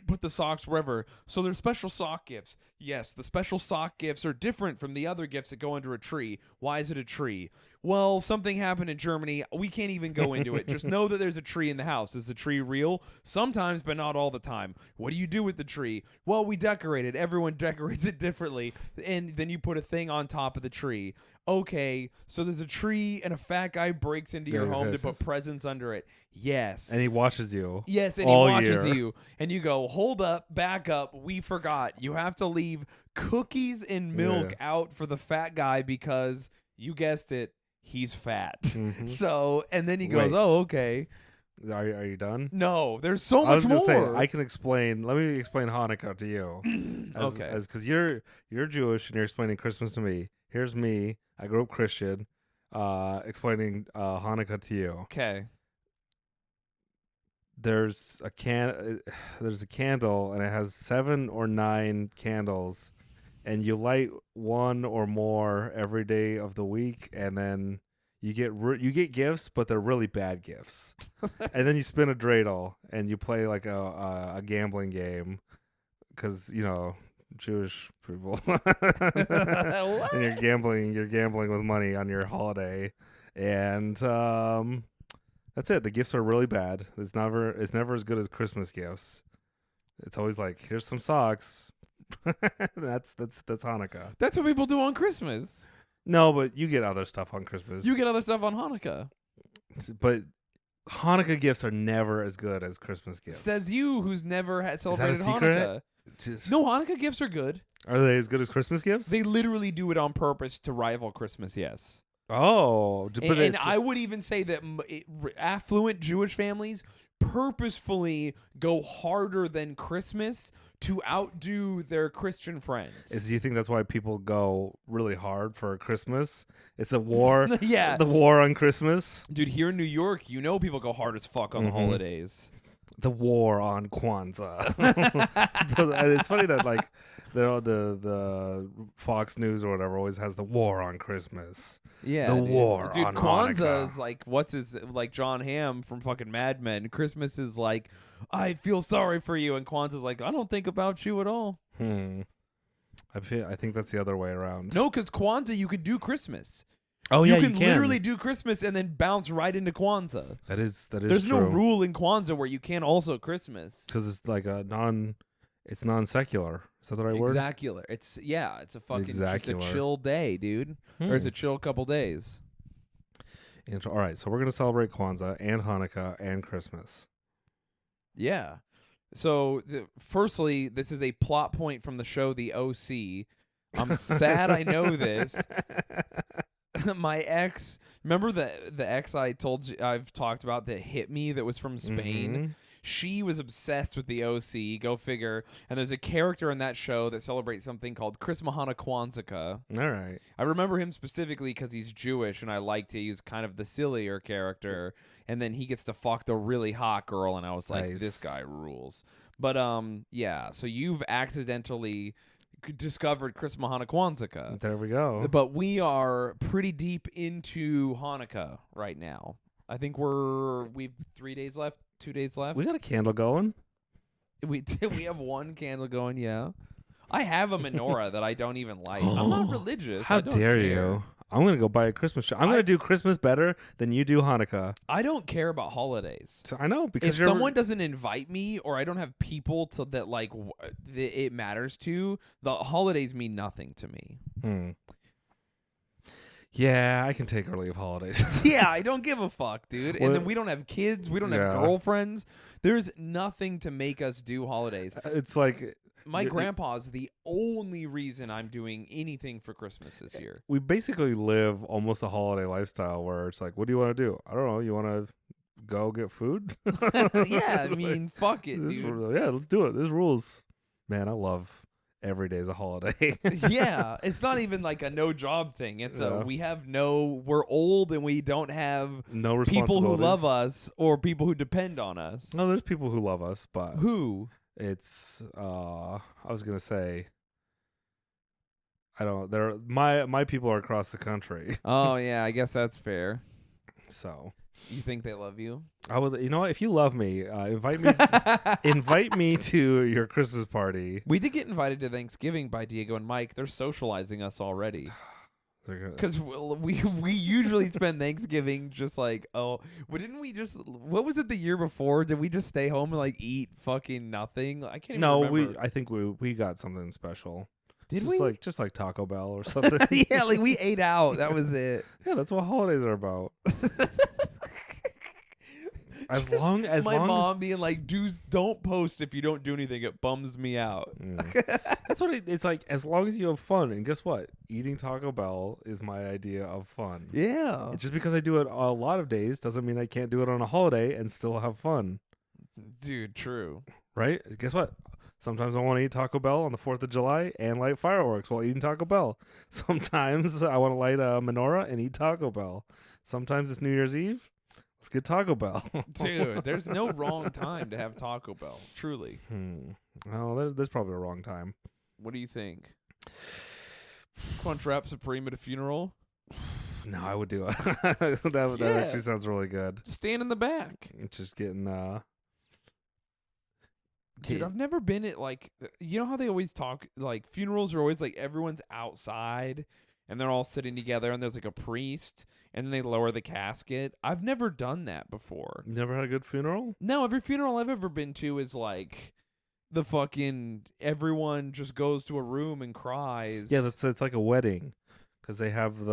Put the socks wherever. So there's special sock gifts. Yes, the special sock gifts are different from the other gifts that go under a tree. Why is it a tree? Well, something happened in Germany. We can't even go into it. Just know that there's a tree in the house. Is the tree real? Sometimes, but not all the time. What do you do with the tree? Well, we decorate it. Everyone decorates it differently. And then you put a thing on top of the tree. Okay, so there's a tree and a fat guy breaks into your home to put presents under it. Yes. And he watches you. Yes, and he watches you. And you go, hold up, back up. We forgot. You have to leave cookies and milk out for the fat guy because, you guessed it, he's fat. Mm-hmm. So, and then he goes, oh, okay. Are you done? No, there's so much more. I was going to say, I can explain. Let me explain Hanukkah to you. Okay. Because you're Jewish and you're explaining Christmas to me. Here's me. I grew up Christian, explaining Hanukkah to you. Okay. There's a candle, and it has 7 or 9 candles, and you light one or more every day of the week, and then you get gifts, but they're really bad gifts. And then you spin a dreidel, and you play like a gambling game, because Jewish people. And you're gambling with money on your holiday, and that's it. The gifts are really bad. It's never as good as Christmas gifts. It's always like, here's some socks. That's Hanukkah. That's what people do on Christmas. No, but you get other stuff on Christmas. You get other stuff on Hanukkah. But Hanukkah gifts are never as good as Christmas gifts. Says you, who's never celebrated Hanukkah. No, Hanukkah gifts are good. Are they as good as Christmas gifts? They literally do it on purpose to rival Christmas, yes. Oh. But and I would even say that affluent Jewish families purposefully go harder than Christmas to outdo their Christian friends. Do you think that's why people go really hard for Christmas? It's a war. Yeah. The war on Christmas. Dude, here in New York, people go hard as fuck on the holidays. The war on Kwanzaa. It's funny that like the Fox News or whatever always has the war on Christmas. Yeah, the war dude, on Kwanzaa Hanukkah. is like John Hamm from fucking Mad Men. Christmas is like, I feel sorry for you, and Kwanzaa's like, I don't think about you at all. I think that's the other way around. No, because Kwanzaa you could do Christmas. Oh yeah, you can literally do Christmas and then bounce right into Kwanzaa. That is There's true. no rule in Kwanzaa where you can't also Christmas. Because it's like it's non-secular. Is that the right word? Exacular. It's a fucking just a chill day, dude. Or it's a chill couple days. All right, so we're gonna celebrate Kwanzaa and Hanukkah and Christmas. Yeah. So, firstly, this is a plot point from the show The OC. I'm sad I know this. My ex, remember the ex I've talked about that hit me that was from Spain? Mm-hmm. She was obsessed with the OC, go figure. And there's a character in that show that celebrates something called Chris Mahana Kwanzaa. All right. I remember him specifically because he's Jewish, and I liked to use kind of the sillier character. And then he gets to fuck the really hot girl, and I was like, this guy rules. But yeah, so you've accidentally discovered Chris Mahana Kwanzaa. There we go. But we are pretty deep into Hanukkah right now. I think we've 3 days left, 2 days left. We got a candle going. We have one candle going, yeah. I have a menorah that I don't even light. I'm not religious. How I don't dare care. you? I'm going to go buy a Christmas tree. I'm going to do Christmas better than you do Hanukkah. I don't care about holidays. So I know because if someone doesn't invite me or I don't have people that like it matters to, the holidays mean nothing to me. Yeah, I can take or leave holidays. Yeah, I don't give a fuck, dude. And then we don't have kids. We don't have girlfriends. There's nothing to make us do holidays. It's like my grandpa's the only reason I'm doing anything for Christmas this year. We basically live almost a holiday lifestyle where it's like, what do you want to do? I don't know. You want to go get food? Yeah, I mean, fuck it, dude. Yeah, let's do it. There's rules. Man, I love every day's a holiday. Yeah, it's not even like a no job thing. It's we're old and we don't have no people who love us or people who depend on us. No, there's people who love us, but who? It's I was gonna say I don't. They're my people are across the country. Oh yeah, I guess that's fair. So you think they love you? I would. You know what? If you love me, invite me. Invite me to your Christmas party. We did get invited to Thanksgiving by Diego and Mike. They're socializing us already. Because we usually spend Thanksgiving just like, what was it the year before? Did we just stay home and like eat fucking nothing? I can't even remember. I think we got something special. Did we? Just like Taco Bell or something. Yeah, like we ate out. That was it. Yeah, that's what holidays are about. My mom being like, dudes, don't post if you don't do anything. It bums me out. That's what it's like. As long as you have fun, and guess what? Eating Taco Bell is my idea of fun. Yeah. Just because I do it a lot of days doesn't mean I can't do it on a holiday and still have fun. Dude, true. Right? Guess what? Sometimes I want to eat Taco Bell on the 4th of July and light fireworks while eating Taco Bell. Sometimes I want to light a menorah and eat Taco Bell. Sometimes it's New Year's Eve. Let's get Taco Bell. Dude, there's no wrong time to have Taco Bell. Truly. Well, there's probably a wrong time. What do you think? Crunchwrap Supreme at a funeral? No, I would do it. That actually sounds really good. Stand in the back. Just getting... Dude, I've never been at like... You know how they always talk... Like, funerals are always like everyone's outside and they're all sitting together and there's like a priest... And then they lower the casket. I've never done that before. You never had a good funeral? No, every funeral I've ever been to is like the fucking everyone just goes to a room and cries. Yeah, it's like a wedding. because they have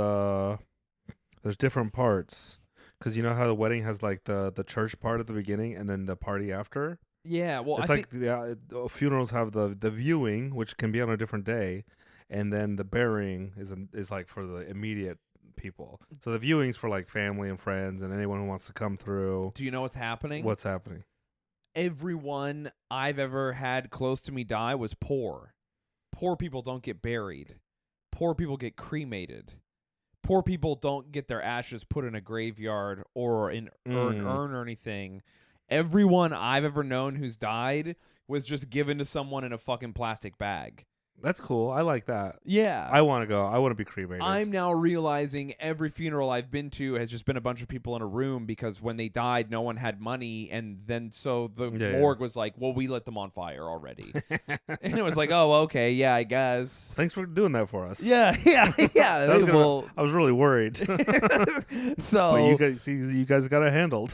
there's different parts. Because you know how the wedding has like the church part at the beginning and then the party after. Yeah, well, it's funerals have the viewing, which can be on a different day, and then the burying is like for the immediate people. So the viewing's for like family and friends and anyone who wants to come through. Do you know what's happening? What's happening? Everyone I've ever had close to me die was poor. Poor people don't get buried. Poor people get cremated. Poor people don't get their ashes put in a graveyard or in an urn or anything. Everyone I've ever known who's died was just given to someone in a fucking plastic bag. That's cool. I like that. Yeah. I want to go. I want to be cremated. I'm now realizing every funeral I've been to has just been a bunch of people in a room because when they died, no one had money. And then so the morgue was like, well, we lit them on fire already. And it was like, oh, okay. Yeah, I guess. Thanks for doing that for us. Yeah. I was really worried. So but you guys got it handled.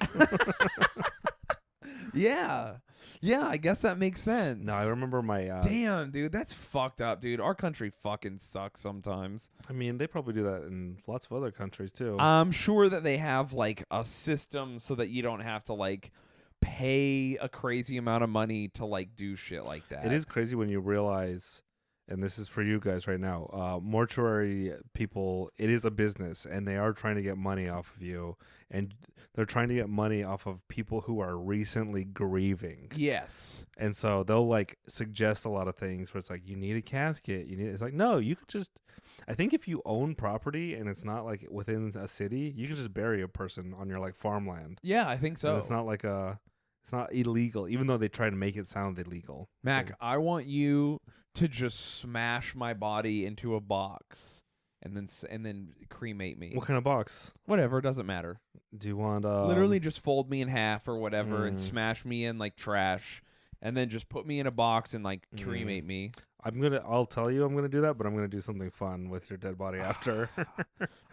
Yeah. Yeah, I guess that makes sense. No, I remember my... Damn, dude, that's fucked up, dude. Our country fucking sucks sometimes. I mean, they probably do that in lots of other countries, too. I'm sure that they have, like, a system so that you don't have to, like, pay a crazy amount of money to, like, do shit like that. It is crazy when you realize... And this is for you guys right now. Mortuary people, it is a business, and they are trying to get money off of you. And they're trying to get money off of people who are recently grieving. Yes. And so they'll, like, suggest a lot of things where it's like, you need a casket. It's like, no, you could just... I think if you own property and it's not, like, within a city, you can just bury a person on your, like, farmland. Yeah, I think so. And it's not like it's not illegal, even though they try to make it sound illegal. Mac, so, I want you to just smash my body into a box and then cremate me. What kind of box? Whatever, it doesn't matter. Do you want literally just fold me in half or whatever and smash me in like trash and then just put me in a box and like cremate me. I'll tell you I'm gonna do that, but I'm gonna do something fun with your dead body after.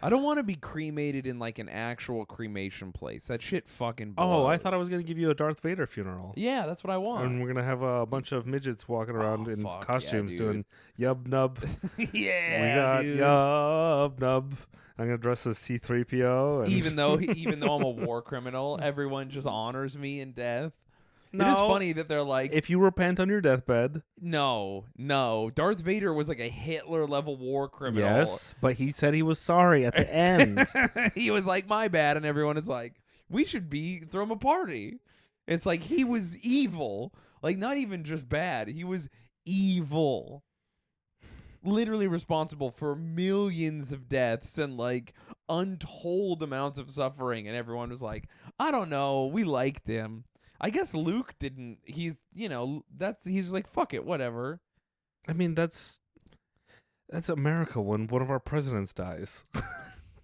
I don't want to be cremated in like an actual cremation place. That shit fucking blows. Oh, I thought I was gonna give you a Darth Vader funeral. Yeah, that's what I want. And we're gonna have a bunch of midgets walking around in costumes doing yub nub. Yeah, we got yub nub. I'm gonna dress as C-3PO. And even though I'm a war criminal, everyone just honors me in death. No, it is funny that they're like, if you repent on your deathbed. No. Darth Vader was like a Hitler-level war criminal. Yes, but he said he was sorry at the end. He was like, my bad, and everyone is like, we should throw him a party. It's like he was evil. Like, not even just bad. He was evil. Literally responsible for millions of deaths and, like, untold amounts of suffering. And everyone was like, I don't know. We liked him. I guess Luke didn't. He's like, fuck it, whatever. I mean, that's America when one of our presidents dies.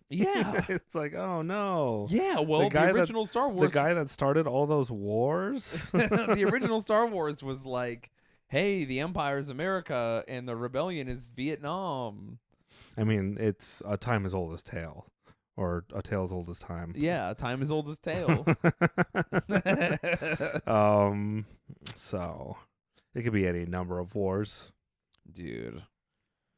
Yeah. It's like, oh no. Yeah, well, the original Star Wars. The guy that started all those wars. The original Star Wars was like, hey, the Empire is America and the rebellion is Vietnam. I mean, it's a time as old as tale. Or a tale as old as time. Yeah, time as old as tale. So it could be any number of wars, dude.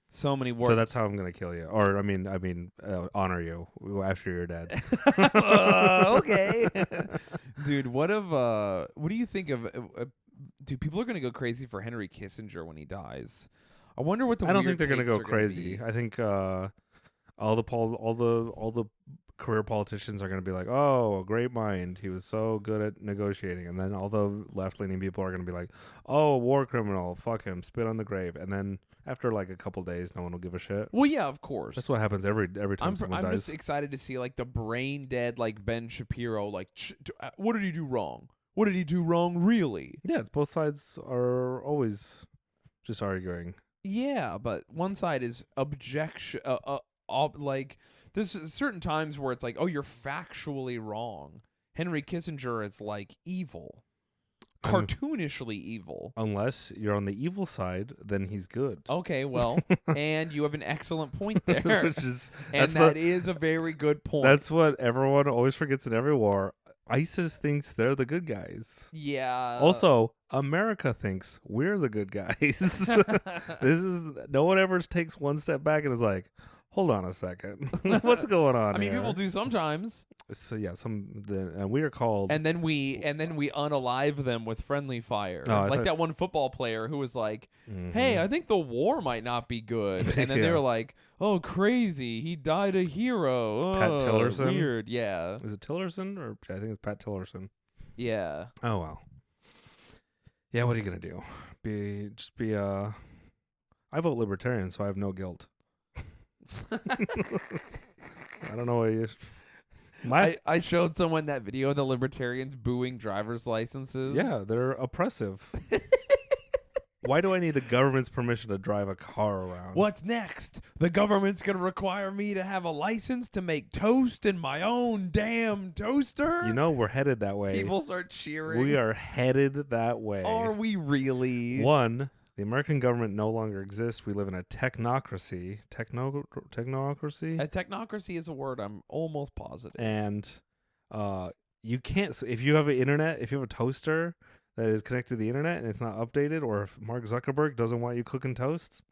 So many wars. So that's how I'm gonna kill you, or I mean, honor you after you're dead. Okay, dude. What do you think of? Dude, people are gonna go crazy for Henry Kissinger when he dies. I wonder what the. I don't think they're gonna go gonna crazy. I think. All the career politicians are going to be like, oh, a great mind. He was so good at negotiating. And then all the left-leaning people are going to be like, oh, a war criminal. Fuck him. Spit on the grave. And then after like a couple days, no one will give a shit. Well, yeah, of course. That's what happens every time someone dies. I'm just excited to see like the brain dead like Ben Shapiro. Like, what did he do wrong? What did he do wrong, really? Yeah, it's both sides are always just arguing. Yeah, but one side is objection. Like, there's certain times where it's like, oh, you're factually wrong. Henry Kissinger is like evil, cartoonishly evil. Unless you're on the evil side, then he's good. Okay, well, and you have an excellent point there, that is a very good point. That's what everyone always forgets in every war. ISIS thinks they're the good guys. Yeah. Also, America thinks we're the good guys. No one ever takes one step back and is like, hold on a second. What's going on? I mean, here? people do sometimes. So yeah, and we are called. And then we unalive them with friendly fire. Like that one football player who was like, "Hey, I think the war might not be good." And then they were like, "Oh, crazy! He died a hero." Pat Tillerson. Weird. Yeah. Is it Tillerson or I think it's Pat Tillerson? Yeah. Oh well. Yeah, what are you gonna do? I vote libertarian, so I have no guilt. I don't know what you. I showed someone that video of the libertarians booing driver's licenses. Yeah, they're oppressive. Why do I need the government's permission to drive a car around? What's next? The government's going to require me to have a license to make toast in my own damn toaster? You know, we're headed that way. People start cheering. We are headed that way. Are we really? One, the American government no longer exists. We live in a technocracy. Technocracy? A technocracy is a word I'm almost positive. And you can't, if you have an internet, if you have a toaster that is connected to the internet and it's not updated, or if Mark Zuckerberg doesn't want you cooking toast,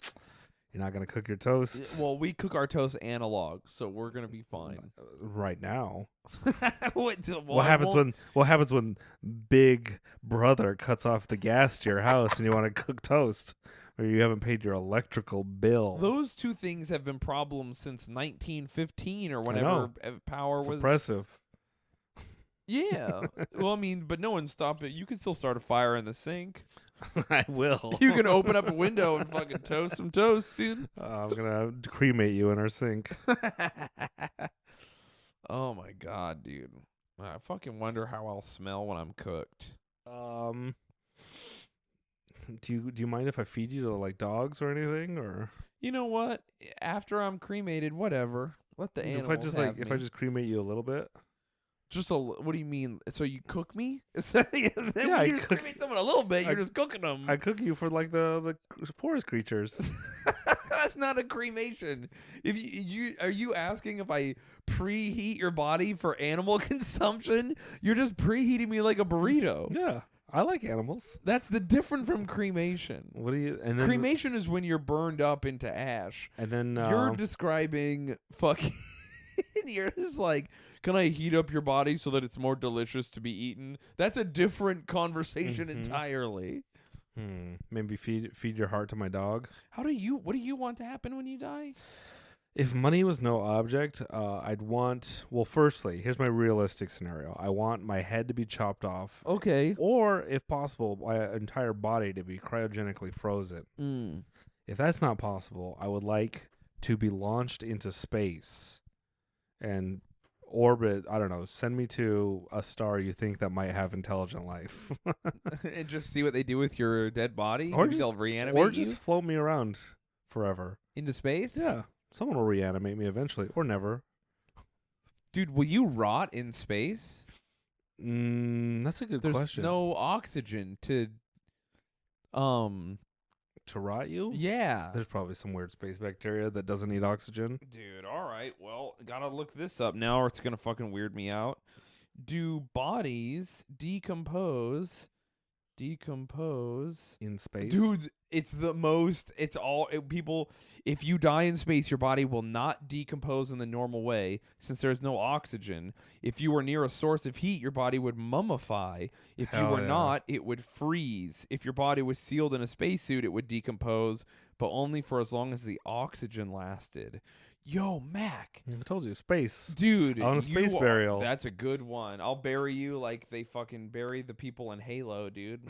you're not going to cook your toast. Well, we cook our toast analog, so we're going to be fine. Right now. What happens when Big Brother cuts off the gas to your house and you want to cook toast, or you haven't paid your electrical bill? Those two things have been problems since 1915 or whenever power was oppressive. Yeah. Well, I mean, but no one stopped it. You can still start a fire in the sink. I will. You can open up a window and fucking toast some toast, dude. I'm going to cremate you in our sink. Oh, my God, dude. I fucking wonder how I'll smell when I'm cooked. Do you mind if I feed you to, like, dogs or anything? Or you know what? After I'm cremated, whatever. Let the animals if I just cremate you a little bit? What do you mean? So you cook me? Yeah, you just cremate someone a little bit. You're just cooking them. I cook you for like the forest creatures. That's not a cremation. If are you asking if I preheat your body for animal consumption? You're just preheating me like a burrito. Yeah, I like animals. That's the different from cremation. What do you? And then cremation is when you're burned up into ash. And then you're describing fucking. You're just like, can I heat up your body so that it's more delicious to be eaten? That's a different conversation entirely. Maybe feed your heart to my dog. What do you want to happen when you die? If money was no object, I'd want. Well, firstly, here's my realistic scenario. I want my head to be chopped off. Okay. Or, if possible, my entire body to be cryogenically frozen. If that's not possible, I would like to be launched into space and orbit, I don't know, send me to a star you think that might have intelligent life. And just see what they do with your dead body? Or maybe they'll reanimate you? Just float me around forever. Into space? Yeah. Someone will reanimate me eventually, or never. Dude, will you rot in space? That's a good question. There's no oxygen to rot you? Yeah. There's probably some weird space bacteria that doesn't need oxygen. Dude, all right. Well, gotta look this up now or it's gonna fucking weird me out. Do bodies decompose in space? Dude, it's the most, people, if you die in space, your body will not decompose in the normal way since there's no oxygen. If you were near a source of heat, your body would mummify. If you were not, it would freeze. If your body was sealed in a spacesuit, it would decompose, but only for as long as the oxygen lasted. Yo, Mac. I told you, space. Dude. On a space burial. That's a good one. I'll bury you like they fucking bury the people in Halo, dude.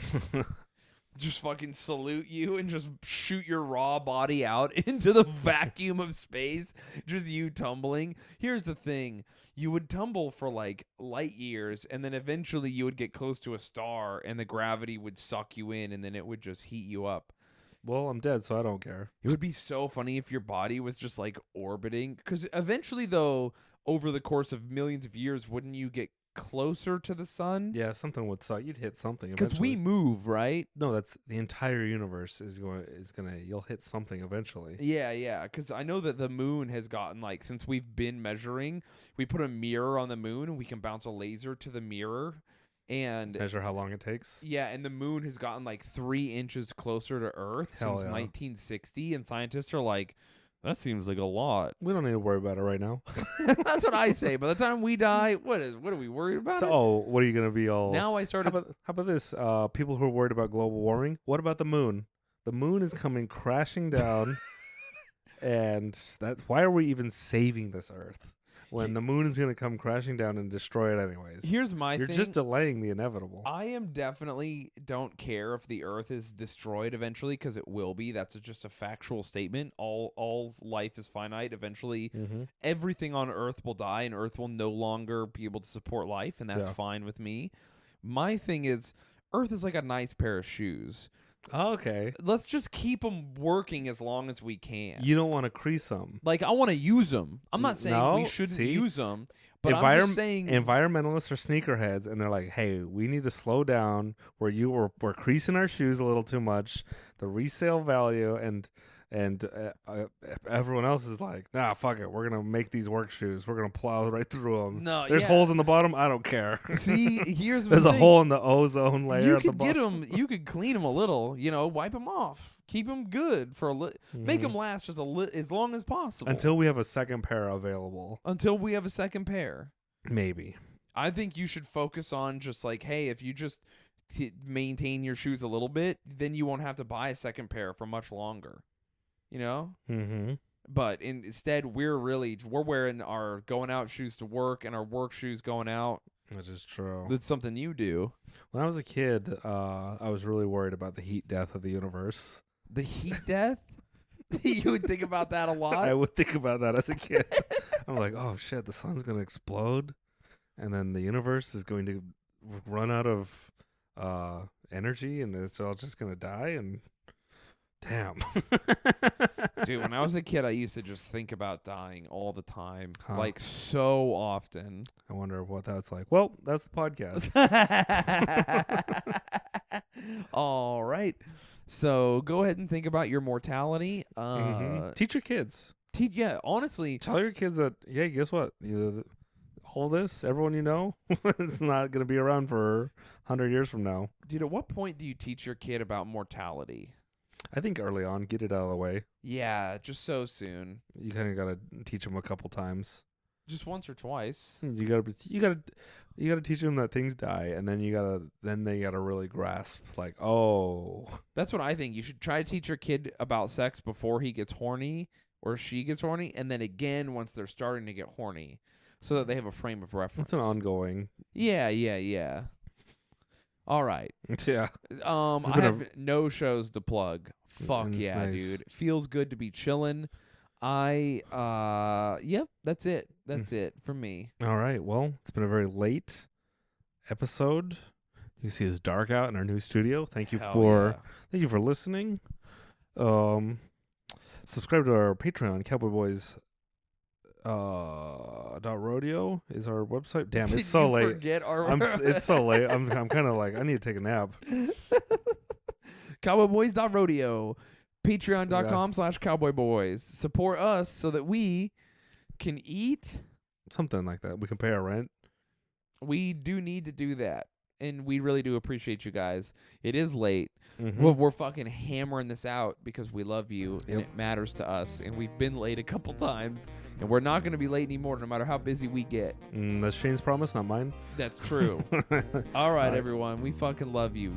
Just fucking salute you and just shoot your raw body out into the vacuum of space. Just you tumbling. Here's the thing. You would tumble for like light years, and then eventually you would get close to a star, and the gravity would suck you in, and then it would just heat you up. Well, I'm dead, so I don't care. It would be so funny if your body was just like orbiting. Because eventually, though, over the course of millions of years, wouldn't you get closer to the sun? Yeah, something would suck. You'd hit something because we move, right? No, that's the entire universe is gonna. You'll hit something eventually. Yeah. Because I know that the moon has gotten like, since we've been measuring, we put a mirror on the moon and we can bounce a laser to the mirror and measure how long it takes. Yeah, and the moon has gotten like 3 inches closer to Earth since 1960, and scientists are like, That seems like a lot. We don't need to worry about it right now. That's what I say. By the time we die, what are we worried about? What are you gonna be all? Now I started. How about this? People who are worried about global warming. What about the moon? The moon is coming crashing down, and why are we even saving this Earth when the moon is gonna come crashing down and destroy it anyways? Here's my thing. You're just delaying the inevitable. I am definitely don't care if the Earth is destroyed eventually, because it will be. That's just a factual statement. All life is finite. Eventually, everything on Earth will die, and Earth will no longer be able to support life, and that's fine with me. My thing is, Earth is like a nice pair of shoes. Oh, okay. Let's just keep them working as long as we can. You don't want to crease them. Like, I want to use them. I'm not saying we shouldn't use them, but I'm just saying environmentalists are sneakerheads, and they're like, "Hey, we need to slow down. We're creasing our shoes a little too much. The resale value and everyone else is like, nah, fuck it. We're gonna make these work shoes. We're gonna plow right through them. No, there's holes in the bottom. I don't care. See, here's there's a hole in the ozone layer. You could get them. You could clean them a little. Wipe them off. Keep them good for make them last just as long as possible until we have a second pair available. Until we have a second pair, maybe. I think you should focus on just like, hey, if you just maintain your shoes a little bit, then you won't have to buy a second pair for much longer. But instead, we're wearing our going out shoes to work and our work shoes going out. Which is true. That's something you do. When I was a kid, I was really worried about the heat death of the universe. The heat death? You would think about that a lot? I would think about that as a kid. I'm like, oh shit, the sun's going to explode, and then the universe is going to run out of energy, and it's all just going to die, and damn. Dude, when I was a kid, I used to just think about dying all the time. Like, so often. I wonder what that's like. Well, that's the podcast. All right. So go ahead and think about your mortality. Teach your kids. Honestly. Tell your kids that, guess what? All this, everyone you know, it's not going to be around for 100 years from now. Dude, at what point do you teach your kid about mortality? I think early on, get it out of the way. Yeah, just so soon. You kind of got to teach them a couple times. Just once or twice. You gotta teach them that things die, and then they gotta really grasp, like, oh. That's what I think. You should try to teach your kid about sex before he gets horny or she gets horny, and then again once they're starting to get horny, so that they have a frame of reference. It's an ongoing. Yeah. All right. Yeah. I have no shows to plug. Fuck yeah, nice. Dude. Feels good to be chilling. Yep, that's it. That's it for me. All right. Well, it's been a very late episode. You can see it's dark out in our new studio. Thank you for listening. Subscribe to our Patreon, Cowboy Boys. .rodeo is our website. Damn, it's so late. Forget our it's so late. I'm kind of like, I need to take a nap. Cowboyboys.rodeo. Patreon.com/cowboyboys. Support us so that we can eat. Something like that. We can pay our rent. We do need to do that. And we really do appreciate you guys. It is late. We're fucking hammering this out because we love you and it matters to us. And we've been late a couple times. And we're not going to be late anymore no matter how busy we get. That's Shane's promise, not mine. That's true. All right, everyone. We fucking love you.